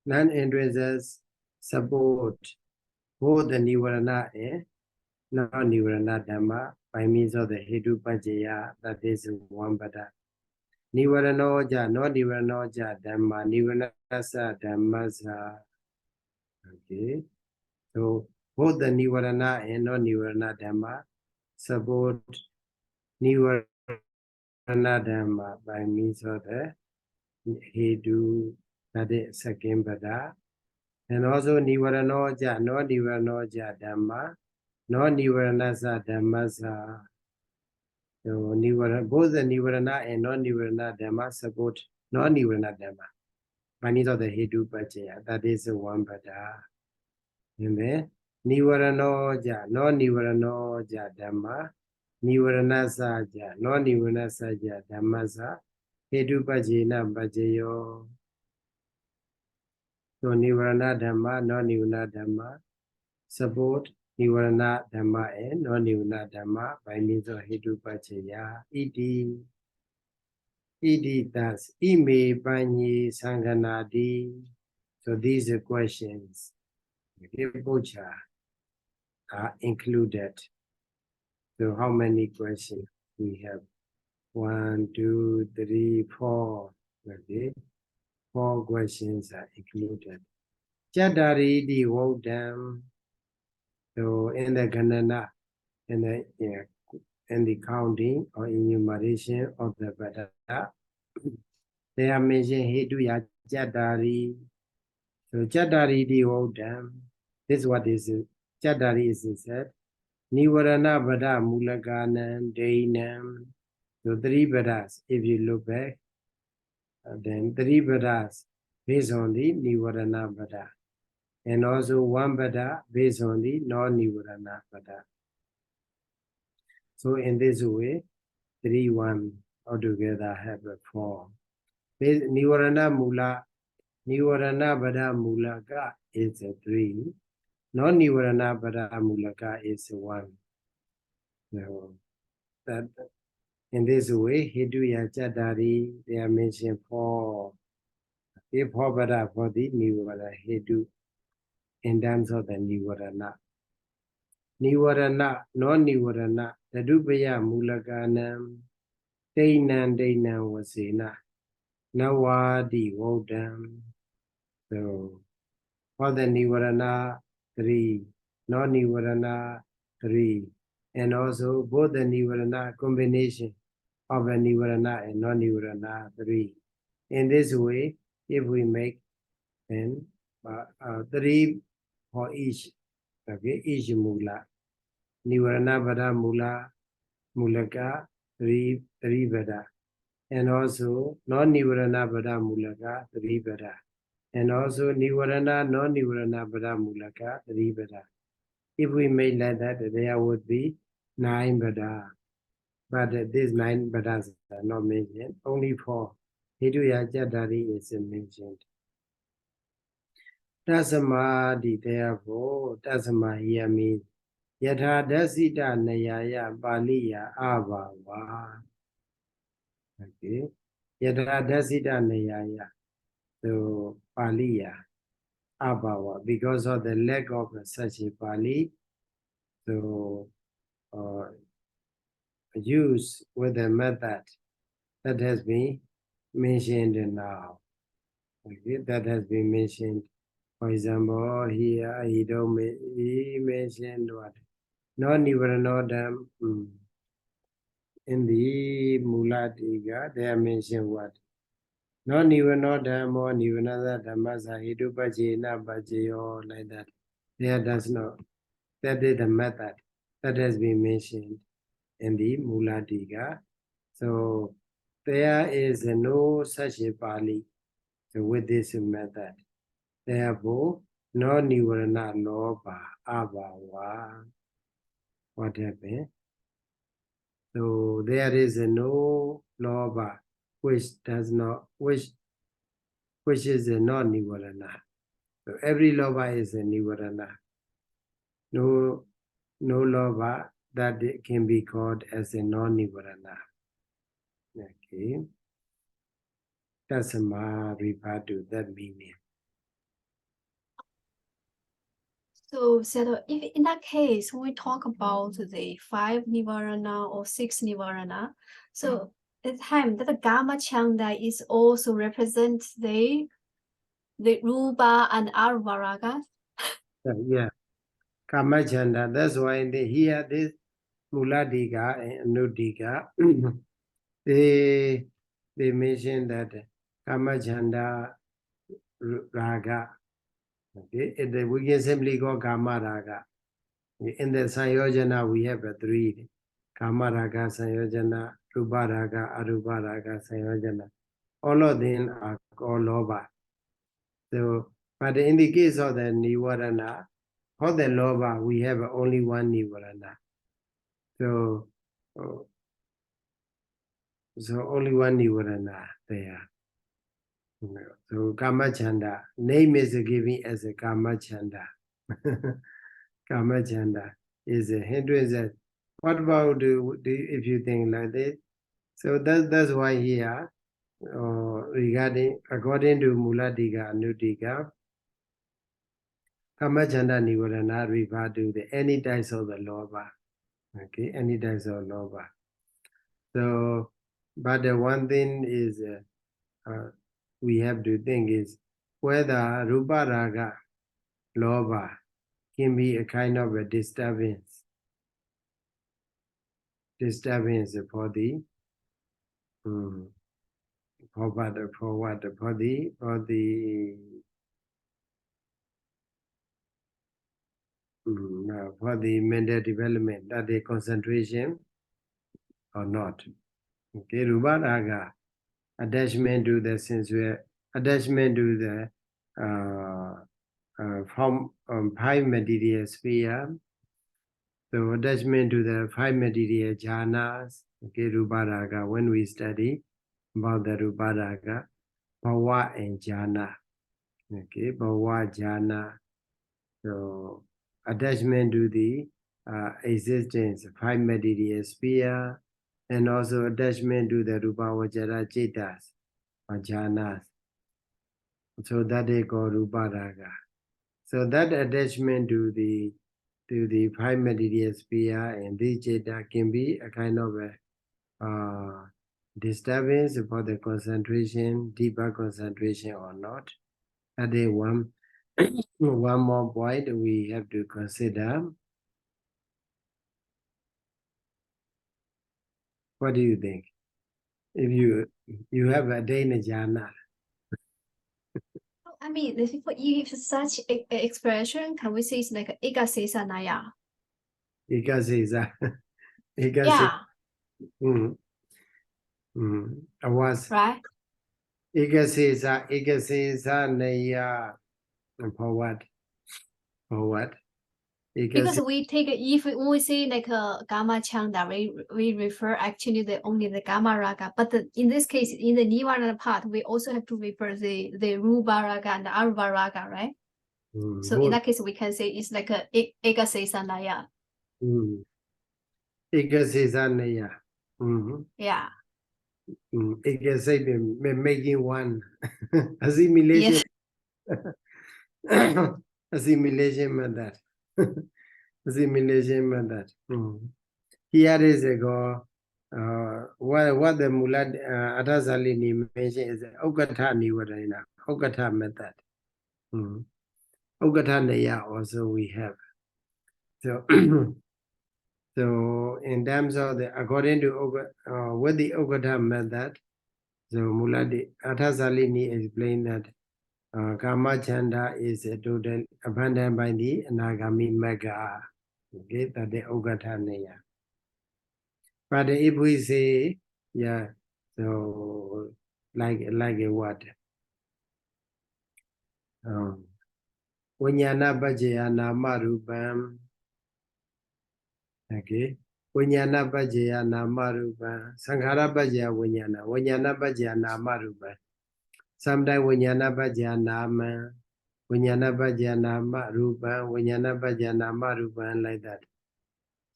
Non-hindrances support both the nīvaraṇa and non-nīvaraṇa dhamma by means of the hetu paccaya. That is one bada. Nīvaraṇoja, no nīvaraṇoja dhamma, nīvaraṇasa dhammasa. Okay. So both the nīvaraṇa and non-nīvaraṇa dhamma support nīvaraṇa dhamma by means of the hetu, that is second bada. And also nīvaraṇoja, no nīvaraṇoja dhamma, no nīvaraṇasa dhammasa. So both the nīvaraṇa and non-nīvaraṇa dhamma support non-nīvaraṇa dhamma by means of the hetu paccaya. That is one bada. And then nīvaraṇoja, no nīvaraṇoja dhamma, nīvaraṇasaja, no nīvaraṇasaja dhammasa, hetu paccayena paccayo. So nīvaraṇa dhamma, no nīvaraṇa dhamma support nīvaraṇa dhamma and no nīvaraṇa dhamma by means of hetu paccaya. Iti thus, ime paññi saṅgaṇāti. So these are questions. Bocha are included. So how many questions we have? 1, 2, 3, 4. Okay. 4 questions are included. Chadaridi vodam. So in the ganana, in the counting or enumeration of the vada, they are mentioned hetu ya chadari. So chadaridi vodam. This is what is chadari is said. Nīvaraṇa vada mūlakanam dainam. So 3 vadas, if you look back, then 3 vadas based on the nīvaraṇa vada. And also 1 vada based on the non-nīvaraṇa vada. So in this way, 3, 1 altogether have a form. Nīvaraṇa vada mūlaka is a 3. Non-nīvaraṇa vada mūlaka is 1. So that in this way, hetu ya chadari, they are mentioned 4. If 4 vada for the nīvaraṇa hetu in terms of the nīvaraṇa. Nīvaraṇa, non-nīvaraṇa, tadupaya mūlakanam, dainam vasena, nawadi vodam. So for the nīvaraṇa 3, non-nīvaraṇa 3, and also both the nīvaraṇa combination of a nīvaraṇa and non-nīvaraṇa 3. In this way, if we make then 3 for each, okay, each mula. Nīvaraṇa vada mūlaka 3 vada. and also non-nivarana pada mulaka 3 pada, and also nivarana non-nivarana pada mulaka 3 pada. If we made like that, there would be 9 pada. But these 9 padas are not mentioned. Only 4. Hiduya Jadari is mentioned. Tasamadi, therefore, Tasama here means Yatha Dasita Nayaya Paliya Abhava. Okay. Yatha Dasita Nayaya. So Paliya Abhava. Because of the lack of such a Pali, so use with the method that has been mentioned now. Okay, that has been mentioned. For example, here he mentioned what? Non-nivaranodam. In the Mulatika, they are mentioned what? Non-nivaranodam or nivanada dhammasa hidupajena bhajayo, like that. There does not. That is the method that has been mentioned in the Mulatika. So there is no such a Pali with this method. Therefore, no nivarana loba abhava. What happened? So there is no loba which does not, which is a non-nivarana. So every loba is a nivarana. No loba that can be called as a non-nivarana. Okay. That's a maripadu, that meaning. So, if in that case, when we talk about the 5 nivarana or 6 nivarana, so at the time that the Kama Chanda is also represent the rupa and arvaraga. Yeah. Kama Chanda. That's why here this Muladika and Nudika, they mention that Kama Chanda Raga. Okay, we can simply go Kama Raga. In the Sayojana, we have 3. Kama Raga, Sayojana, Rupa Raga, Arupa Raga, Sayojana. All of them are called Loba. So, but in the case of the Nivarana, for the Loba, we have only 1 Nivarana. So only 1 Nivarana there. So Kama Chanda, name is given as a Kama Chanda. Kama Chanda is a Hinduism. What about if you think like this? So that's why here, regarding according to Muladika Nudika, Kama Chanda Nivarana refer to the any types of the loba. Okay, any types of loba. So, but the one thing is we have to think is whether Rupa Raga, Loba, can be a kind of a disturbance for the for the mental development, that the concentration or not. Okay, Rupa Raga, attachment to the sensual, attachment to the from 5 material sphere, so attachment to the 5 material jhanas. Okay, Rupa Raga, when we study about the Rupa Raga, Bhava and jhana. Okay, Bhava, jhana. So attachment to the existence, 5 material sphere, and also attachment to the Rupa Vajara Chetas or jhanas. So that they call Rupa Raga. So that attachment to the 5 material sphere and the Cheta can be a kind of a disturbance for the concentration, deeper concentration or not. That is one more point we have to consider. What do you think? If you have a Dana jhana. I mean, if you use such expression, can we say it's like Ikasesa Naya? Ikasesa. Yeah. I was right? Ikasesa Naya for what? For what? Because we take if we say like a gamma chanda, we refer actually only the gamma raga. But in this case, in the nivarana part, we also have to refer the rupa raga and the arupa raga, right? So in that case, we can say it's like a ekasesa naya. Ikasesa Naya. Yeah. Ikasesa making one assimilation. Yes. Assimilation method. Assimilation method. Here is a go. What the Mulad Atasalini mentioned is Okata Nivarana, Okata method. Okata Naya also we have. So, so in terms of the according to with the Okata method, so Mulad Atasalini explained that Kama Chanda is a total abandoned by the Nagami Mega. Okay, that the Okata Naya. But if we say, yeah, so like a what? Vijnana Bhajaya Nama Rupam. Okay. Vijnana Bhajaya Nama Rupam. Sankhara Bhajaya Vijnana. Vijnana Bhajaya Nama Rupam. Sometimes Vijnana Bhajaya Nama. Vijnana Bhajaya Nama Rupam. Vijnana Bhajaya Nama Rupam, like that.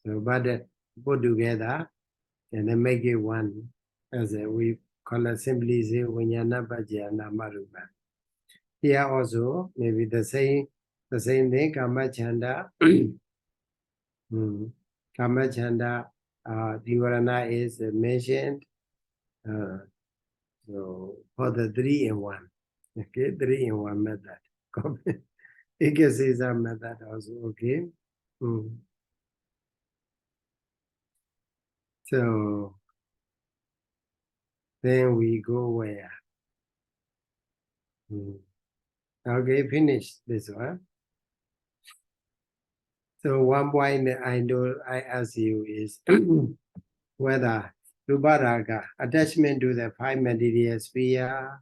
So, but put together and then make it one. As we call it simply say Vijnana Bhajaya Nama Rupam. Here also maybe the same thing. Kama Chanda, Kama Chanda, Nivarana is mentioned. So for the 3-in-1, okay, 3-in-1 method. Ekasesa method also, okay. So then we go where? Okay, finish this one. So one point I ask you is whether Ruparaga, attachment to the 5 material sphere,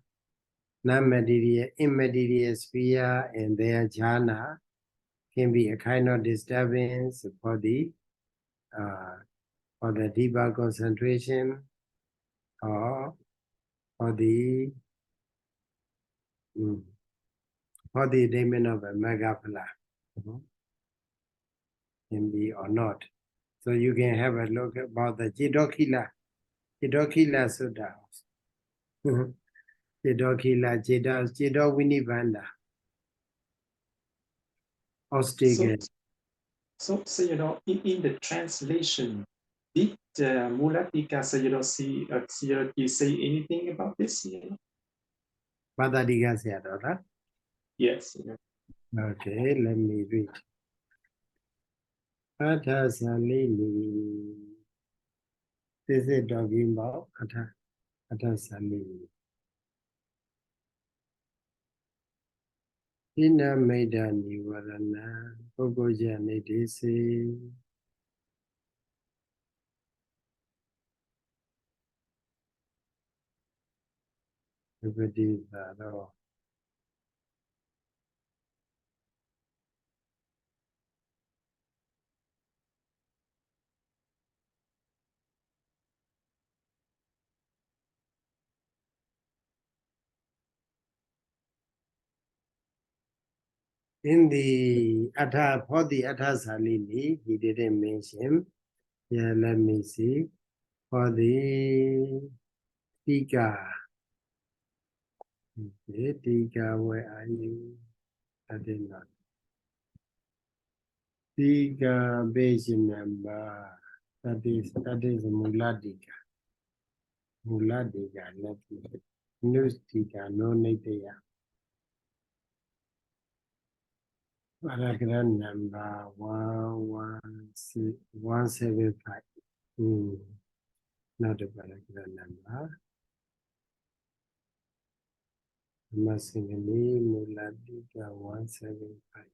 non-material, immaterial sphere, and their jhana can be a kind of disturbance for the deeper concentration or for the attainment of a megaphala. Can be or not. So you can have a look about the Jidokila Sutta. Jidokila, Jido Winibanda. Ostigan. So in the translation, did Mulatika Sayadaw say anything about this? Padadiga Sayadaw, Yes. Okay, let me read. Atha Salini. This is talking about Atha Salini. Ina Maida Nivarana, Pogoja Nidisi. In the for the Atha Salini, he didn't mention. Yeah, let me see. For the Tika. Okay, Tika, where are you? I did not. Tika page number. That is Muladika. Muladika, let me see. News Tika, no Nitya. Paragraph number 175. Not a paragraph number. Dhammasaṅgaṇī Muladika 175.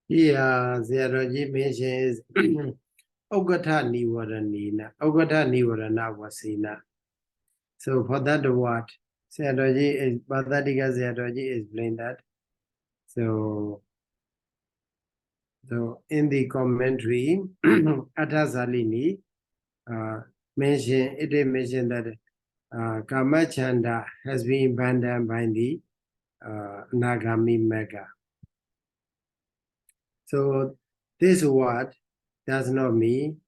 Here, Sayadaw mentions Ogata Nivaranina, Ogata Nivarana Vasina. So for that word, Sayadaw is Bhadadika Sayadaw explained that. So in the commentary, Attasalini mentioned that Kamachanda has been abandoned by the Nagami Mega. So this word does not mean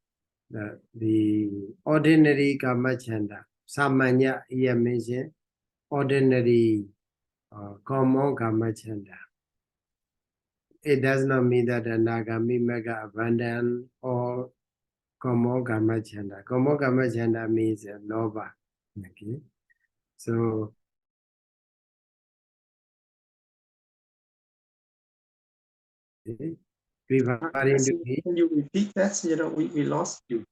the ordinary Kamachanda. Samanya here mentioned ordinary common Kamachanda. It does not mean that the Nagami Mega abandon or common Kamachanda. Common Kamachanda means Loba. Okay. So referring to Can you repeat that? You know, we lost you.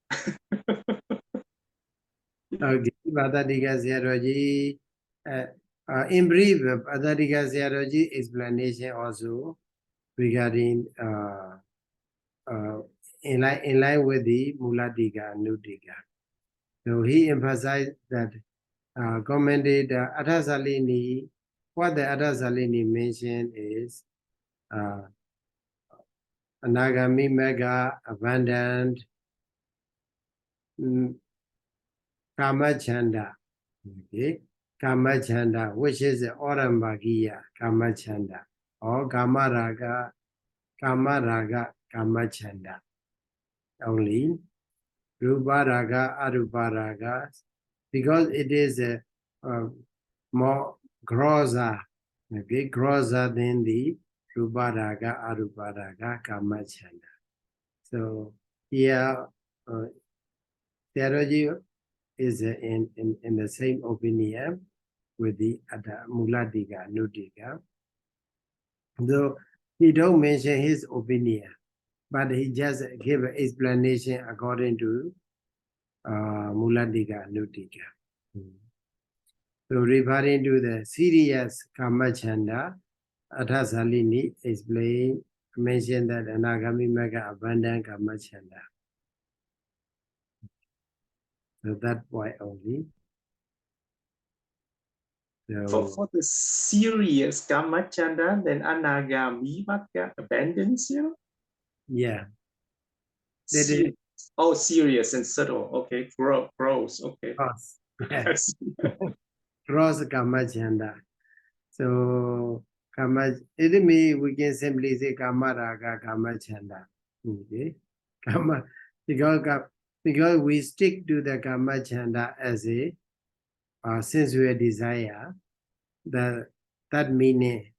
Okay, Bhadadika Sayadaw in brief, Bhadadika Sayadaw explanation also regarding in line with the Mūlatika and Nutika. So he emphasized that commented Attasalini, what the Attasalini mentioned is Anagami Mega abandoned Kamachanda, okay, Kamachanda, which is the Aurambagiya Kamachanda, or Kamaraga, Kamachanda. Only Ruparaga, Aruparaga, because it is more grosser, okay, grosser than the Ruparaga, Aruparaga, Kamachanda. So here, Sayadaw is in the same opinion with the Mūlatika, Nutika. Though he don't mention his opinion, but he just give an explanation according to Mūlatika, Nutika. So referring to the serious Kamachanda, Attasalini explain, mentioned that Anagami Mega abandoned Kamachanda. So that why only. So, For the serious Kamachanda, then Anagami Maka abandons you? yeah. Serious. Oh, serious and subtle. Okay, gross. Okay. Cross. Yes. Cross Kamachanda. So it means we can simply say Kamaraga Kamachanda. Okay. Because we stick to the Kamachanda as a sensual desire, that meaning,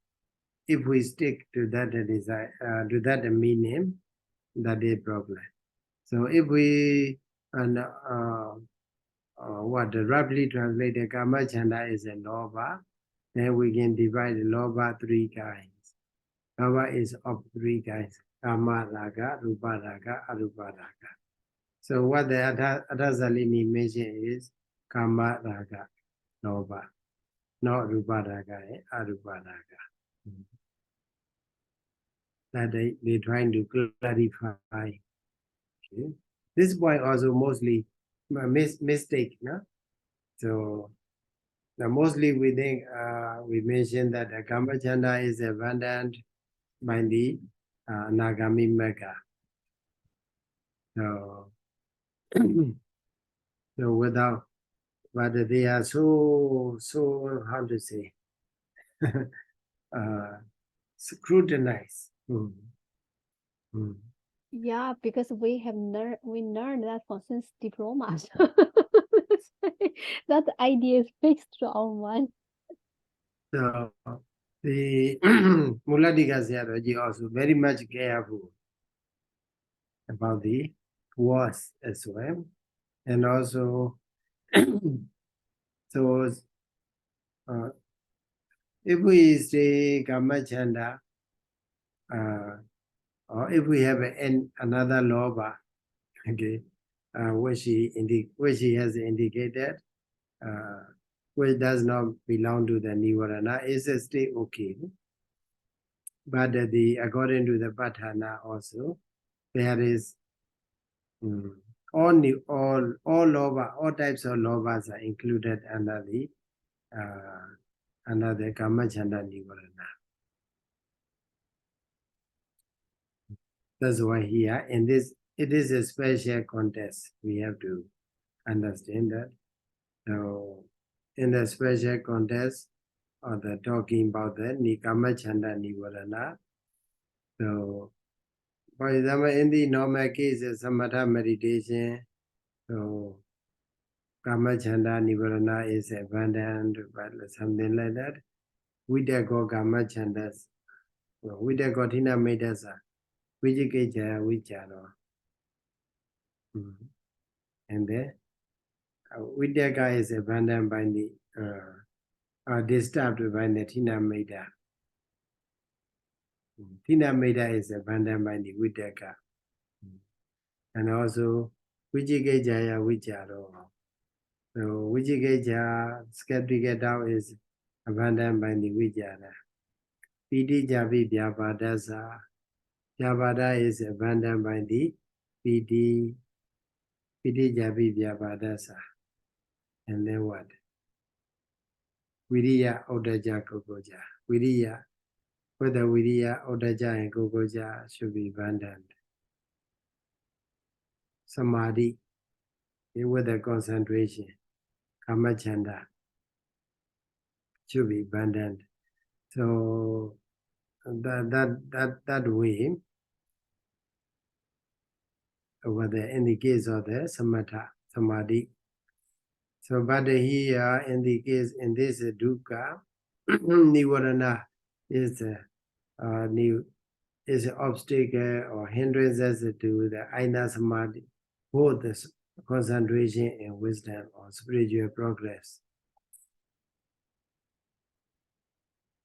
if we stick to that desire, to that meaning, that is problem. So if we roughly translated Kamachanda is a lobha, then we can divide the lobha 3 kinds. Lobha is of 3 kinds: Kama Raga, Rupa Raga, Arupa Raga. So what the Attasalini mention is Kama Raga, lobha, not Rupa Raga, Arupa Raga. That they trying to clarify. Okay. This point also mostly mistake, no? So mostly we think we mentioned that Kamachanda is abandoned by the Nagami Mega. So so without, but they are so how to say scrutinized. Yeah, because we learned that from since diplomas. That idea is fixed to our mind. So The Mulatika Sayadaw also very much careful about the words as well. And also, so if we say Kamachanda, or if we have another loba, okay, which she has indicated, which does not belong to the Nivarana, is still okay. But according to the Patthana also, there is all loba, all types of lobas are included under the Kamachanda Nivarana. That's why here in this, it is a special context. We have to understand that. So in the special context of the talking about the Kamachanda Nivarana. So for example, in the normal case, samatha meditation, so Kamachanda Nivarana is abundant, but something like that. Vidyago Kamachandas, Vidyago Tina Medasa, Vijikeja Vicharo. And then Vidyaga is abandoned by the disturbed by the Tina Meda. Tina Meda is abandoned by the Vidyaga. And also Vijikeja Vicharo. So Vijikeja, skeptical doubt is abandoned by the Vijara. Piti Javi Vyavadasa. Vyavada is abandoned by the Piti Javi Vyavadasa. And then what? Viriya Odaja Kogoja. Viriya, whether Viriya, Odaja, and Kogoja should be abandoned. Samadhi, with the concentration, Kamachanda, should be abandoned. So that way, over there, in the case of the samatha, samadhi. So, but here in the case, in this dukkha, nivarana is an obstacle or hindrances to the aina samadhi, both the concentration and wisdom or spiritual progress.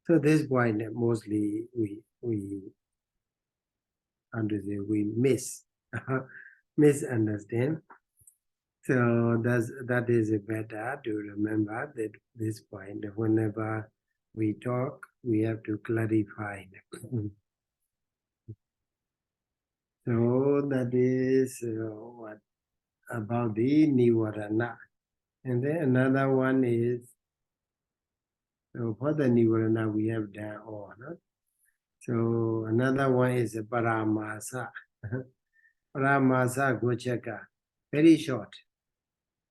So this point mostly we misunderstand. So that is better to remember that this point. Whenever we talk, we have to clarify. So that is what about the nivarana. And then another one is, so for the nivarana we have done all. No? So another one is parāmāsa. Parāmāsagocchakaṃ, very short.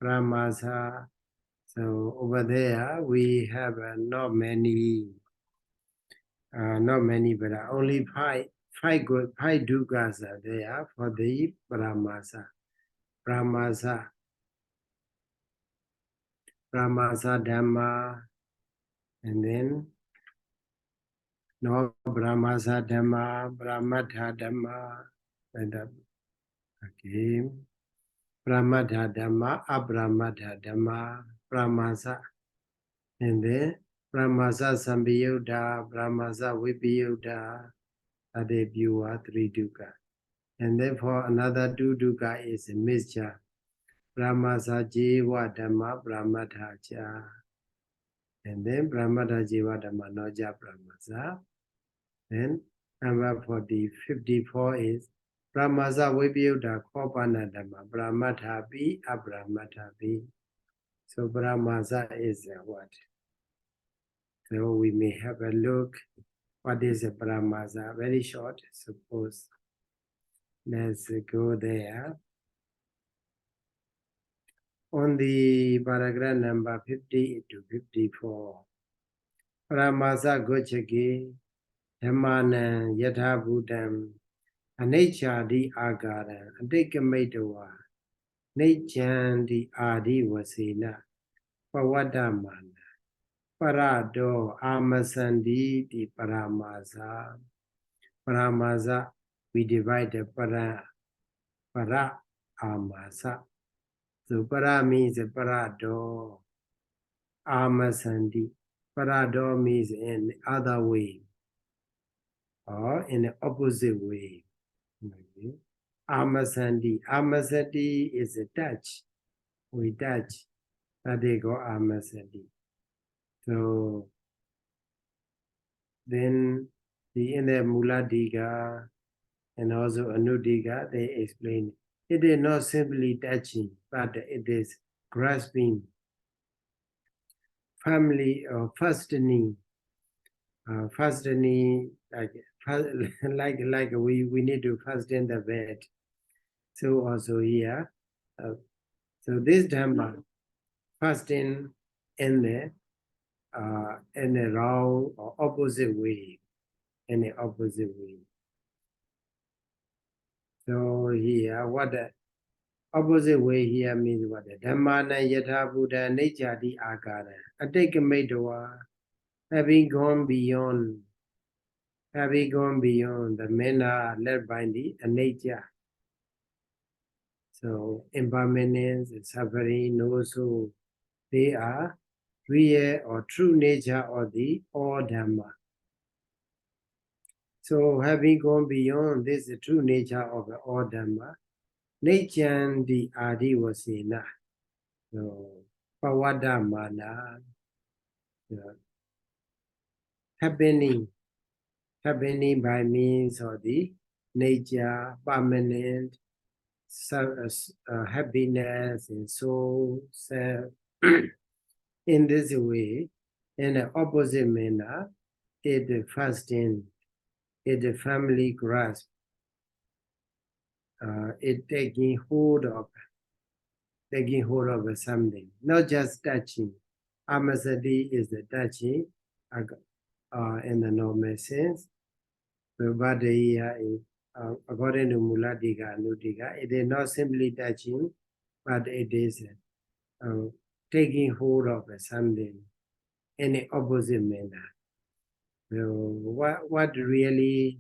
Parāmāsa. So over there we have not many, but only five dukkas are there for the parāmāsa. Parāmāsa Dhamma, and then no Parāmāsa Dhamma, Parāmatha Dhamma, and that. Okay. Paramatha Dhamma, Aparamatha Dhamma, Paramasa. And then Paramasa Sambiyuddha, Paramasa Vipiyuddha, Adebhyuva, 3 dukkha. And then for another 2 dukkha is Mischa. Paramasa Jiva Dhamma, Paramatha Cha. And then Paramatha Jiva Dhamma, Noja Paramasa. Then number 54 is Paramasa Vipiyuddha Kopana Dhamma, Paramatha Pi, Aparamatha Pi. So Paramasa is what? So we may have a look. What is a Paramasa? Very short, suppose. Let's go there. On the paragraph number 50 to 54. Parāmāsagocchakaṃ, Dhammaṇaṃ Yatha Bhūtaṃ, Anicchādi Ākāraṃ, Adikamaitavā, Nicchanti Ādi Vasena, Pavaddhamana. parado amasandi di paramasa. Paramasa, we divide the para amasa. So para means parado. Amasandi. Parado means in other way or in the opposite way. Okay. Amasandi. Amasandi is a touch. We touch. That they go amasandi. So then in the Muladiga and also Anudiga, they explain it is not simply touching, but it is grasping, family or fastening, like we need to fasten the bed. So also here, so this Dhamma fasten in the wrong or opposite way, in the opposite way. So here, what the opposite way here means what? Dhammana yatha buddha nejati akara. Atikamaitwa, having gone beyond the manner led by the nature. So impermanence, suffering, also they are real or true nature of the all Dhamma. So having gone beyond this true nature of the all Dhamma, nature the adi wasena. So pawadamana, happening by means of the nature, permanent, happiness and soul, self. In this way, in the opposite manner, it fasting, it family grasp, it taking hold of something, not just touching. Amasadi is the touching in the normal sense. But according to Muladiga and Nudiga, it is not simply touching, but it is taking hold of something in the opposite manner. So what really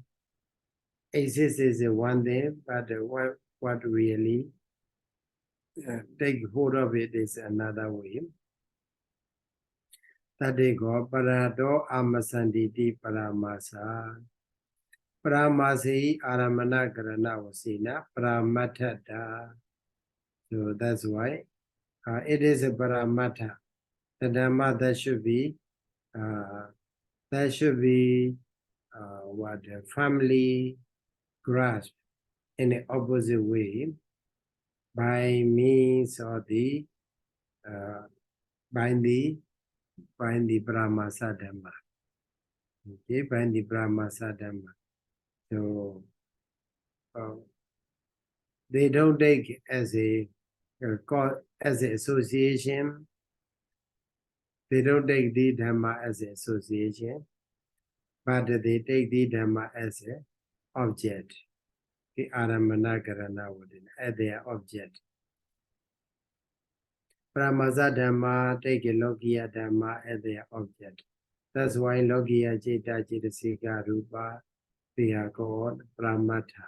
exists is one thing, but what really take hold of it is another way. That they go parado amasanditi paramasa. Paramasi aramana karana wasina paramatata. So that's why it is a paramata. The Dhamma that should be what the family grasp in the opposite way by means of the by the Brahmasa Dhamma. Okay, by the Brahmasa Dhamma. So they don't take as a association. They don't take the Dhamma as an association, but they take the Dhamma as an object. The Aramana Karana as their object. Paramasa Dhamma take a Lokiya Dhamma as their object. That's why Lokiya Jeta Jitasika Rupa, they are called Brahmata.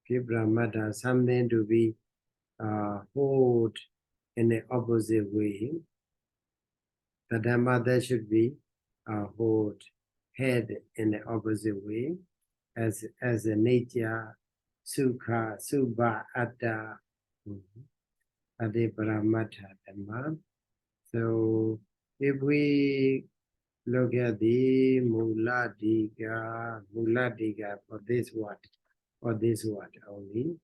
Okay, Brahmata, something to be hold in the opposite way. The Dhamma that should be hold head in the opposite way as a nature, sukha, subha, atta, adi paramata Dhamma. So if we look at the Muladiga for this word only,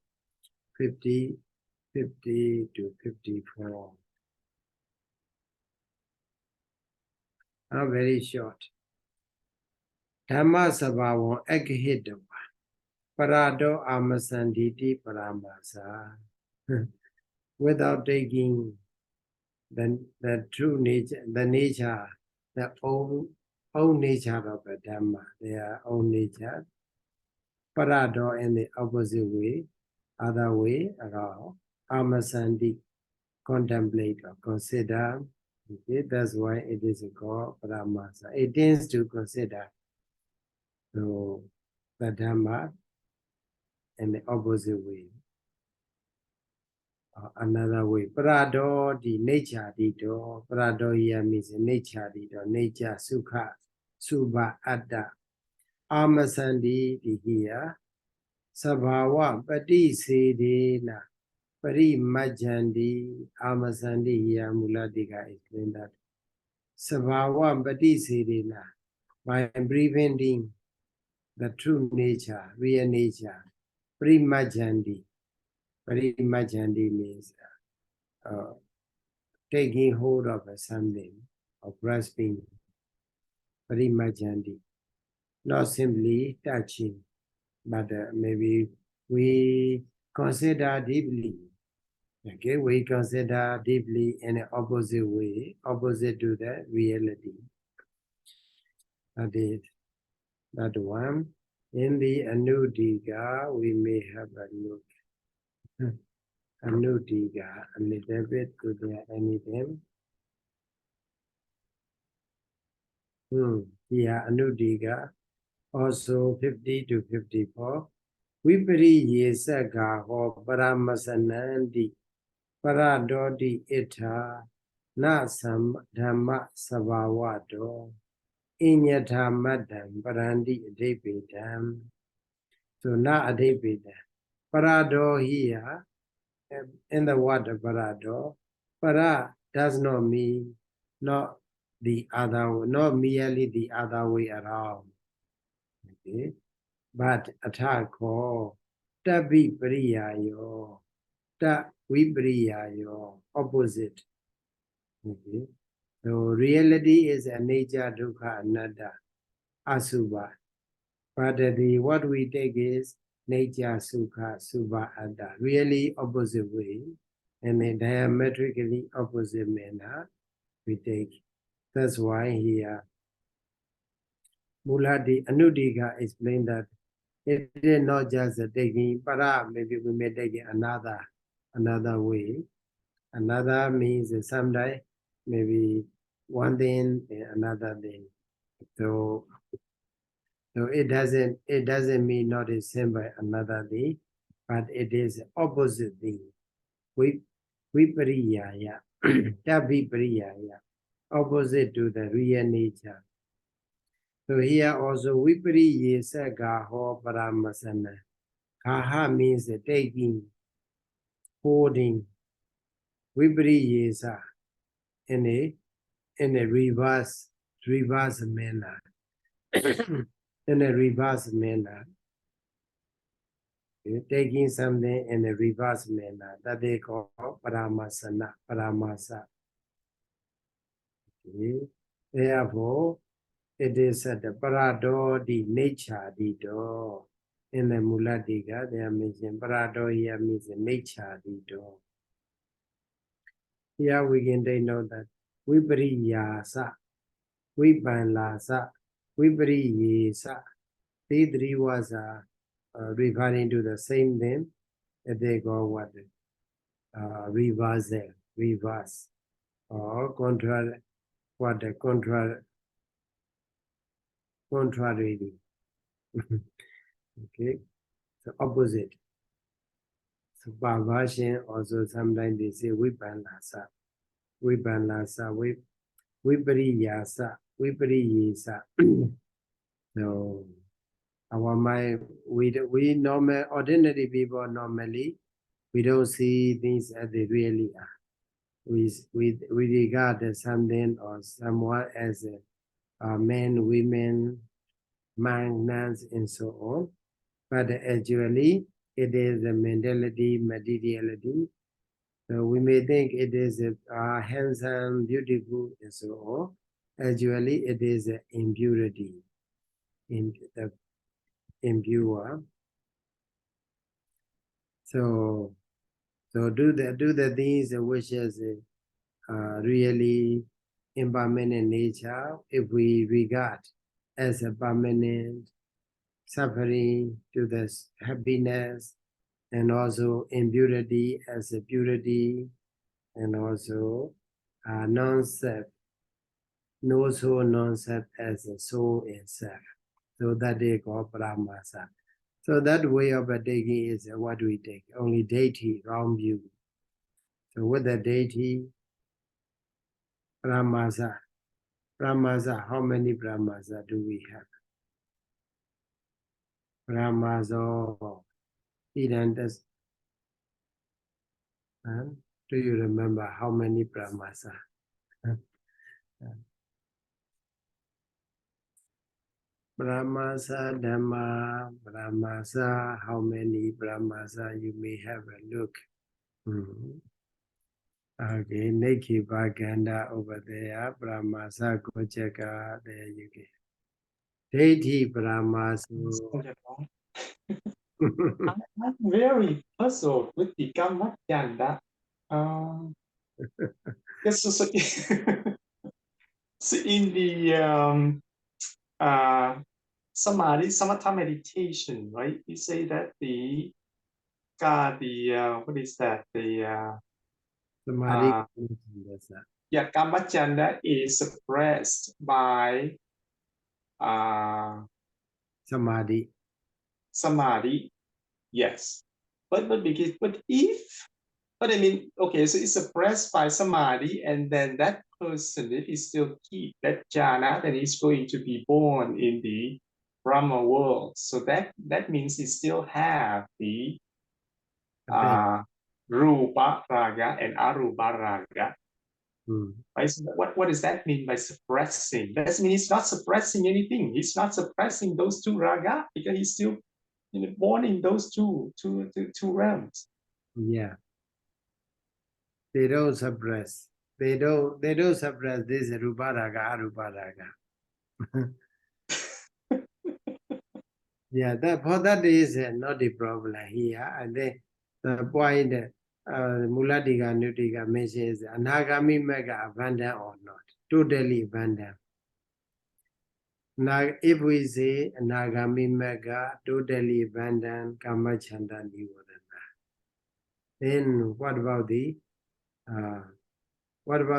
50 to 54. Very short. Dhamma sabhavam ekahidava. Parado amasanditi paramasa. Without taking the true nature, the own nature of the Dhamma, their own nature. Parado in the opposite way, other way around. Amasandi, contemplate or consider. Okay, that's why it is called paramasa. It tends to consider the Dhamma in the opposite way. Another way. Parado, the nature, parado here means nature, nature, sukha, subha, atta. Amasandi, the here. Sabhawa, pati sedena, pari majandi, amasandi here, muladika explained that. Sabhawa, pati sedena, by preventing the true nature, real nature, pari majandi. Parimajandi means taking hold of something, or grasping. Parimajandi. Not simply touching, but maybe we consider deeply. Okay, we consider deeply in an opposite way, opposite to the reality. That is that one. In the Anudika, we may have a look. Anudika, a little bit to the anything. Yeah, Anudika, also 50 to 54. Vipari yesaka ho parāmāsagocchakaṃ paradoti ita na sam dhamma sabhavato inyatha maddam parandi adipedam. So na adipedam. Parado here, in the word parado, para does not mean not the other, not merely the other way around. Okay, but athako tabi priyayo, ta vipriyayo, opposite. Okay, so reality is a nature dukkha anatta asubha, but what we take is nature sukha subha atta, really opposite way, and a diametrically opposite manner we take. That's why here Muladi Anudika explained that it is not just taking para, maybe we may take it another way. Another means someday maybe one thing and another thing. So it doesn't mean not the same by another thing, but it is opposite thing. Vipariyaya, tavipariyaya, opposite to the real nature. So here also vipari yesaka ho parāmāsagocchakaṃ. Kaha means taking, holding. Vipari yesa in a reverse manner. In a reverse manner. Taking something in a reverse manner. That they call paramasa. Okay. Therefore, it is the parado, the nature, the do. In the Muladika, they are mentioned parado here means the nature, the do. Here we can take note that vipariyasa, vipanlasa, vipariyesa. These three was referring to the same thing. They go what? Reverse, or contrary, what the contrary. Okay, so opposite. So perversion also sometimes they say vipanlasa, vipariyasa, vipariyesa. So our mind, we normal ordinary people normally we don't see things as they really are. We regard something or someone as men, women, magnets, and so on. But actually, it is a mentality, materiality. So we may think it is handsome, beautiful, and so on. Actually, it is impurity, impure. So do the things which is really impermanent nature, if we regard as a permanent, suffering to the happiness, and also impurity as a purity, and also non-self, no soul, non-self as a soul in self. So that they call paramasa. So that way of taking is what we take, only deity, wrong view. So with the deity, paramasa, how many paramasa do we have? Paramasa, Idantas. Do you remember how many paramasa? Paramasa, Dhamma, paramasa, how many paramasa you may have a look. Okay, Neki Bhaganda over there, Parāmāsagocchakaṃ, there you go. Deity Parāmāsa. I'm very puzzled with the Kamacchanda. Yes, so in the samadhi, samatha meditation, right? You say that what is that? Samadhi. Yeah, Kamacchanda is suppressed by Samadhi. Samadhi. Yes, but I mean, okay, so it's suppressed by samadhi, and then that person, if he still keep that jhana, then he's going to be born in the Brahma world. So that means he still have the rupa raga and arupa raga. Right? So what does that mean by suppressing? That means he's not suppressing anything. He's not suppressing those two raga because he's still born in those two realms. Yeah. They don't suppress. They don't suppress this rupa raga, arupa raga. Yeah, that is not the problem here. And the point Mulatika Nutika mentions Anagami mega abandoned or not, totally abandoned. Now, if we say Anagami mega totally abandoned Kamacchanda nīvaraṇa, then what about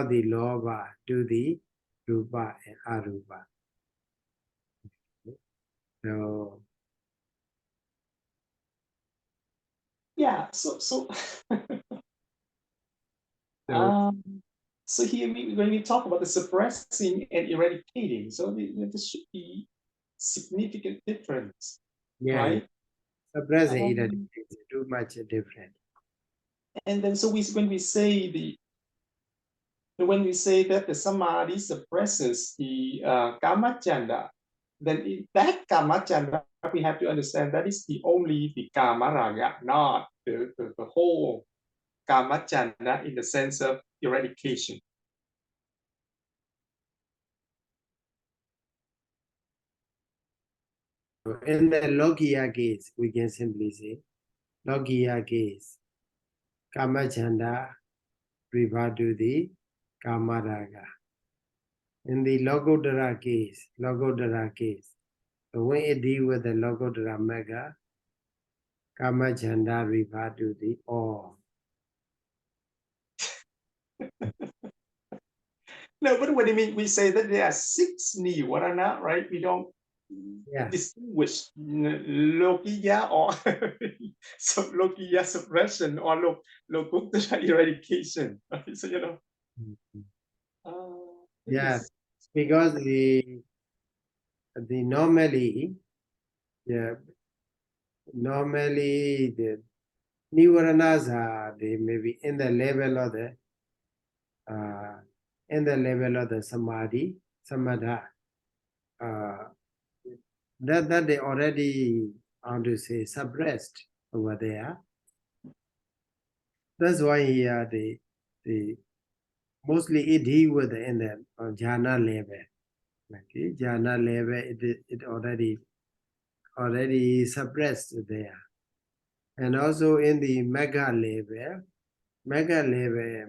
the lobha to the rupa and arupa? So yeah, so here when we talk about the suppressing and eradicating, so there should be significant difference, right? Suppressing eradicating is too much different. And then so when we say that the samadhi suppresses the kamacchanda, then that kamacchanda we have to understand that is only the kamaraga, not the whole kamacchanda in the sense of eradication. In the Lokiya case, we can simply say, Lokiya case, Kamacchanda refer to the Kamaraga. In the Lokodara case, when it deal with the Lokodara Mega, Kamacchanda refer to the all. No, but what do you mean? We say that there are 6 nīvaraṇa, right? We don't distinguish Lokiya or so Lokiya suppression or Lokuttara eradication. Right? So yes, because the normally the nīvaraṇas are they may be in the level of the samadhi, samatha, that they already, how to say, suppressed over there. That's why here the mostly it deal with in the jhana level. Okay, jhana level it already suppressed there, and also in the mega level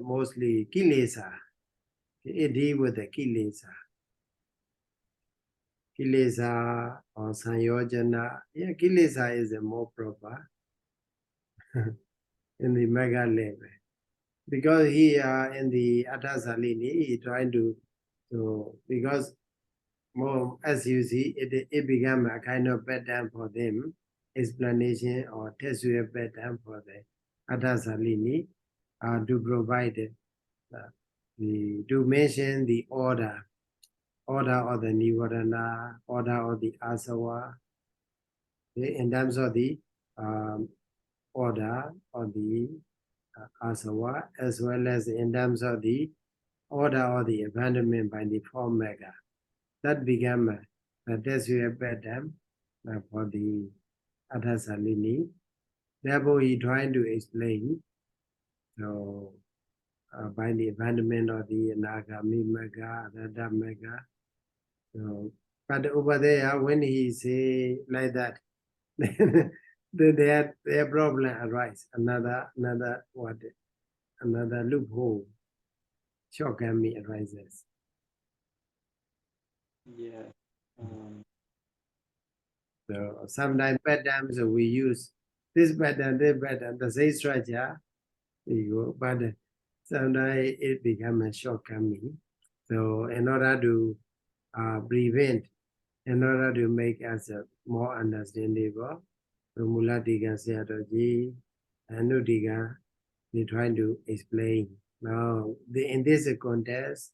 mostly kilesa. It deal with the kilesa or sanyojana. Yeah, kilesa is a more proper in the mega level. because he in the Atasalini, he trying to because more as you see, it became a kind of bedtime for them, explanation or textual bedtime for the Atasalini to provide to mention the order of the nīvaraṇa, order of the asava, in terms of the order of the asava, as well as in terms of the order of the abandonment by the four mega. That became a textual bedtime for the Atasalini. Therefore, he trying to explain so by the abandonment of the Nagami mega, Radha mega. So, but over there, when he say like that, their problem arise. Another loophole, shortcoming arises. Yeah. So sometimes patterns we use this pattern, the same structure, but sometimes it becomes a shortcoming. So in order to prevent, in order to make us more understandable, Mūlatika Sayadaw and Nutika, they trying to explain. Now, in this context,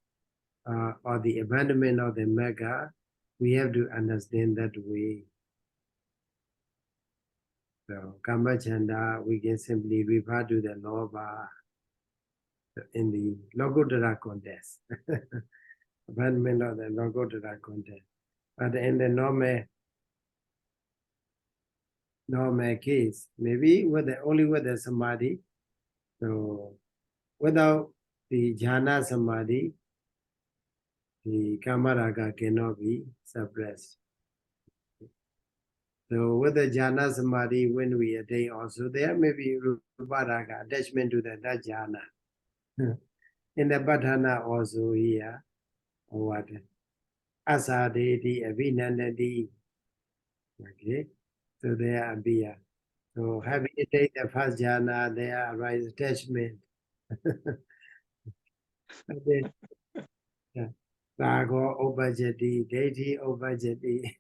or the abandonment of the mega, we have to understand that way. So, Kamachanda, we can simply refer to the Lova in the Logottara context. Abandonment of the Logottara context. But in the normal case, maybe only with the Samadhi. So, without the jhana samadhi, the kamaraga cannot be suppressed. So with the jhana samadhi, when we attain also, there may be ruparaga, attachment to that jhana. In the padhana also here, what? Asadeti, avinandati. Okay, so there appear. So having attained the first jhana, there arise attachment. Rago obajati, deity obajati.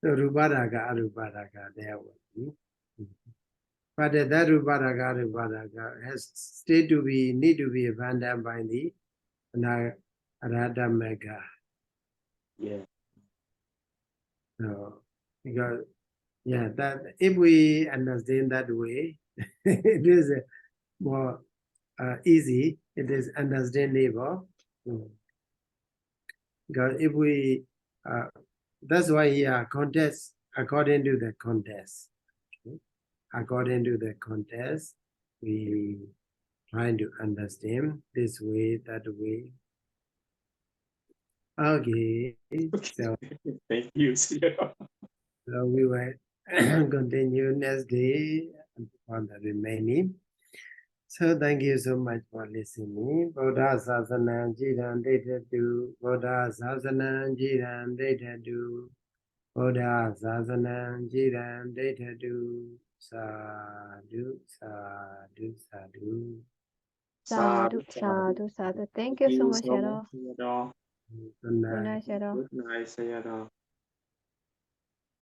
So ruparaga, aruparaga, there will be. But that ruparaga has need to be abandoned by the Radha mega. Yeah. So because that if we understand that way, it is more easy. It is understandable. Because if we that's why here contest according to the contest. Okay? According to the contest, we trying to understand this way, that way. Okay. So Thank you, Sayadaw. So we will continue next day on the remaining. So thank you so much for listening. Buddha Sasana Jiran Detadu, Buddha Sasana Jiran Detadu, Buddha Sasana Jiran Detadu, Sadhu, Sadhu, Sadhu. Sadhu, sadhu, sadhu. Thank you so much, Sayadaw. Sayadaw. Good night. Good night, Sayadaw. Good night, Sayadaw.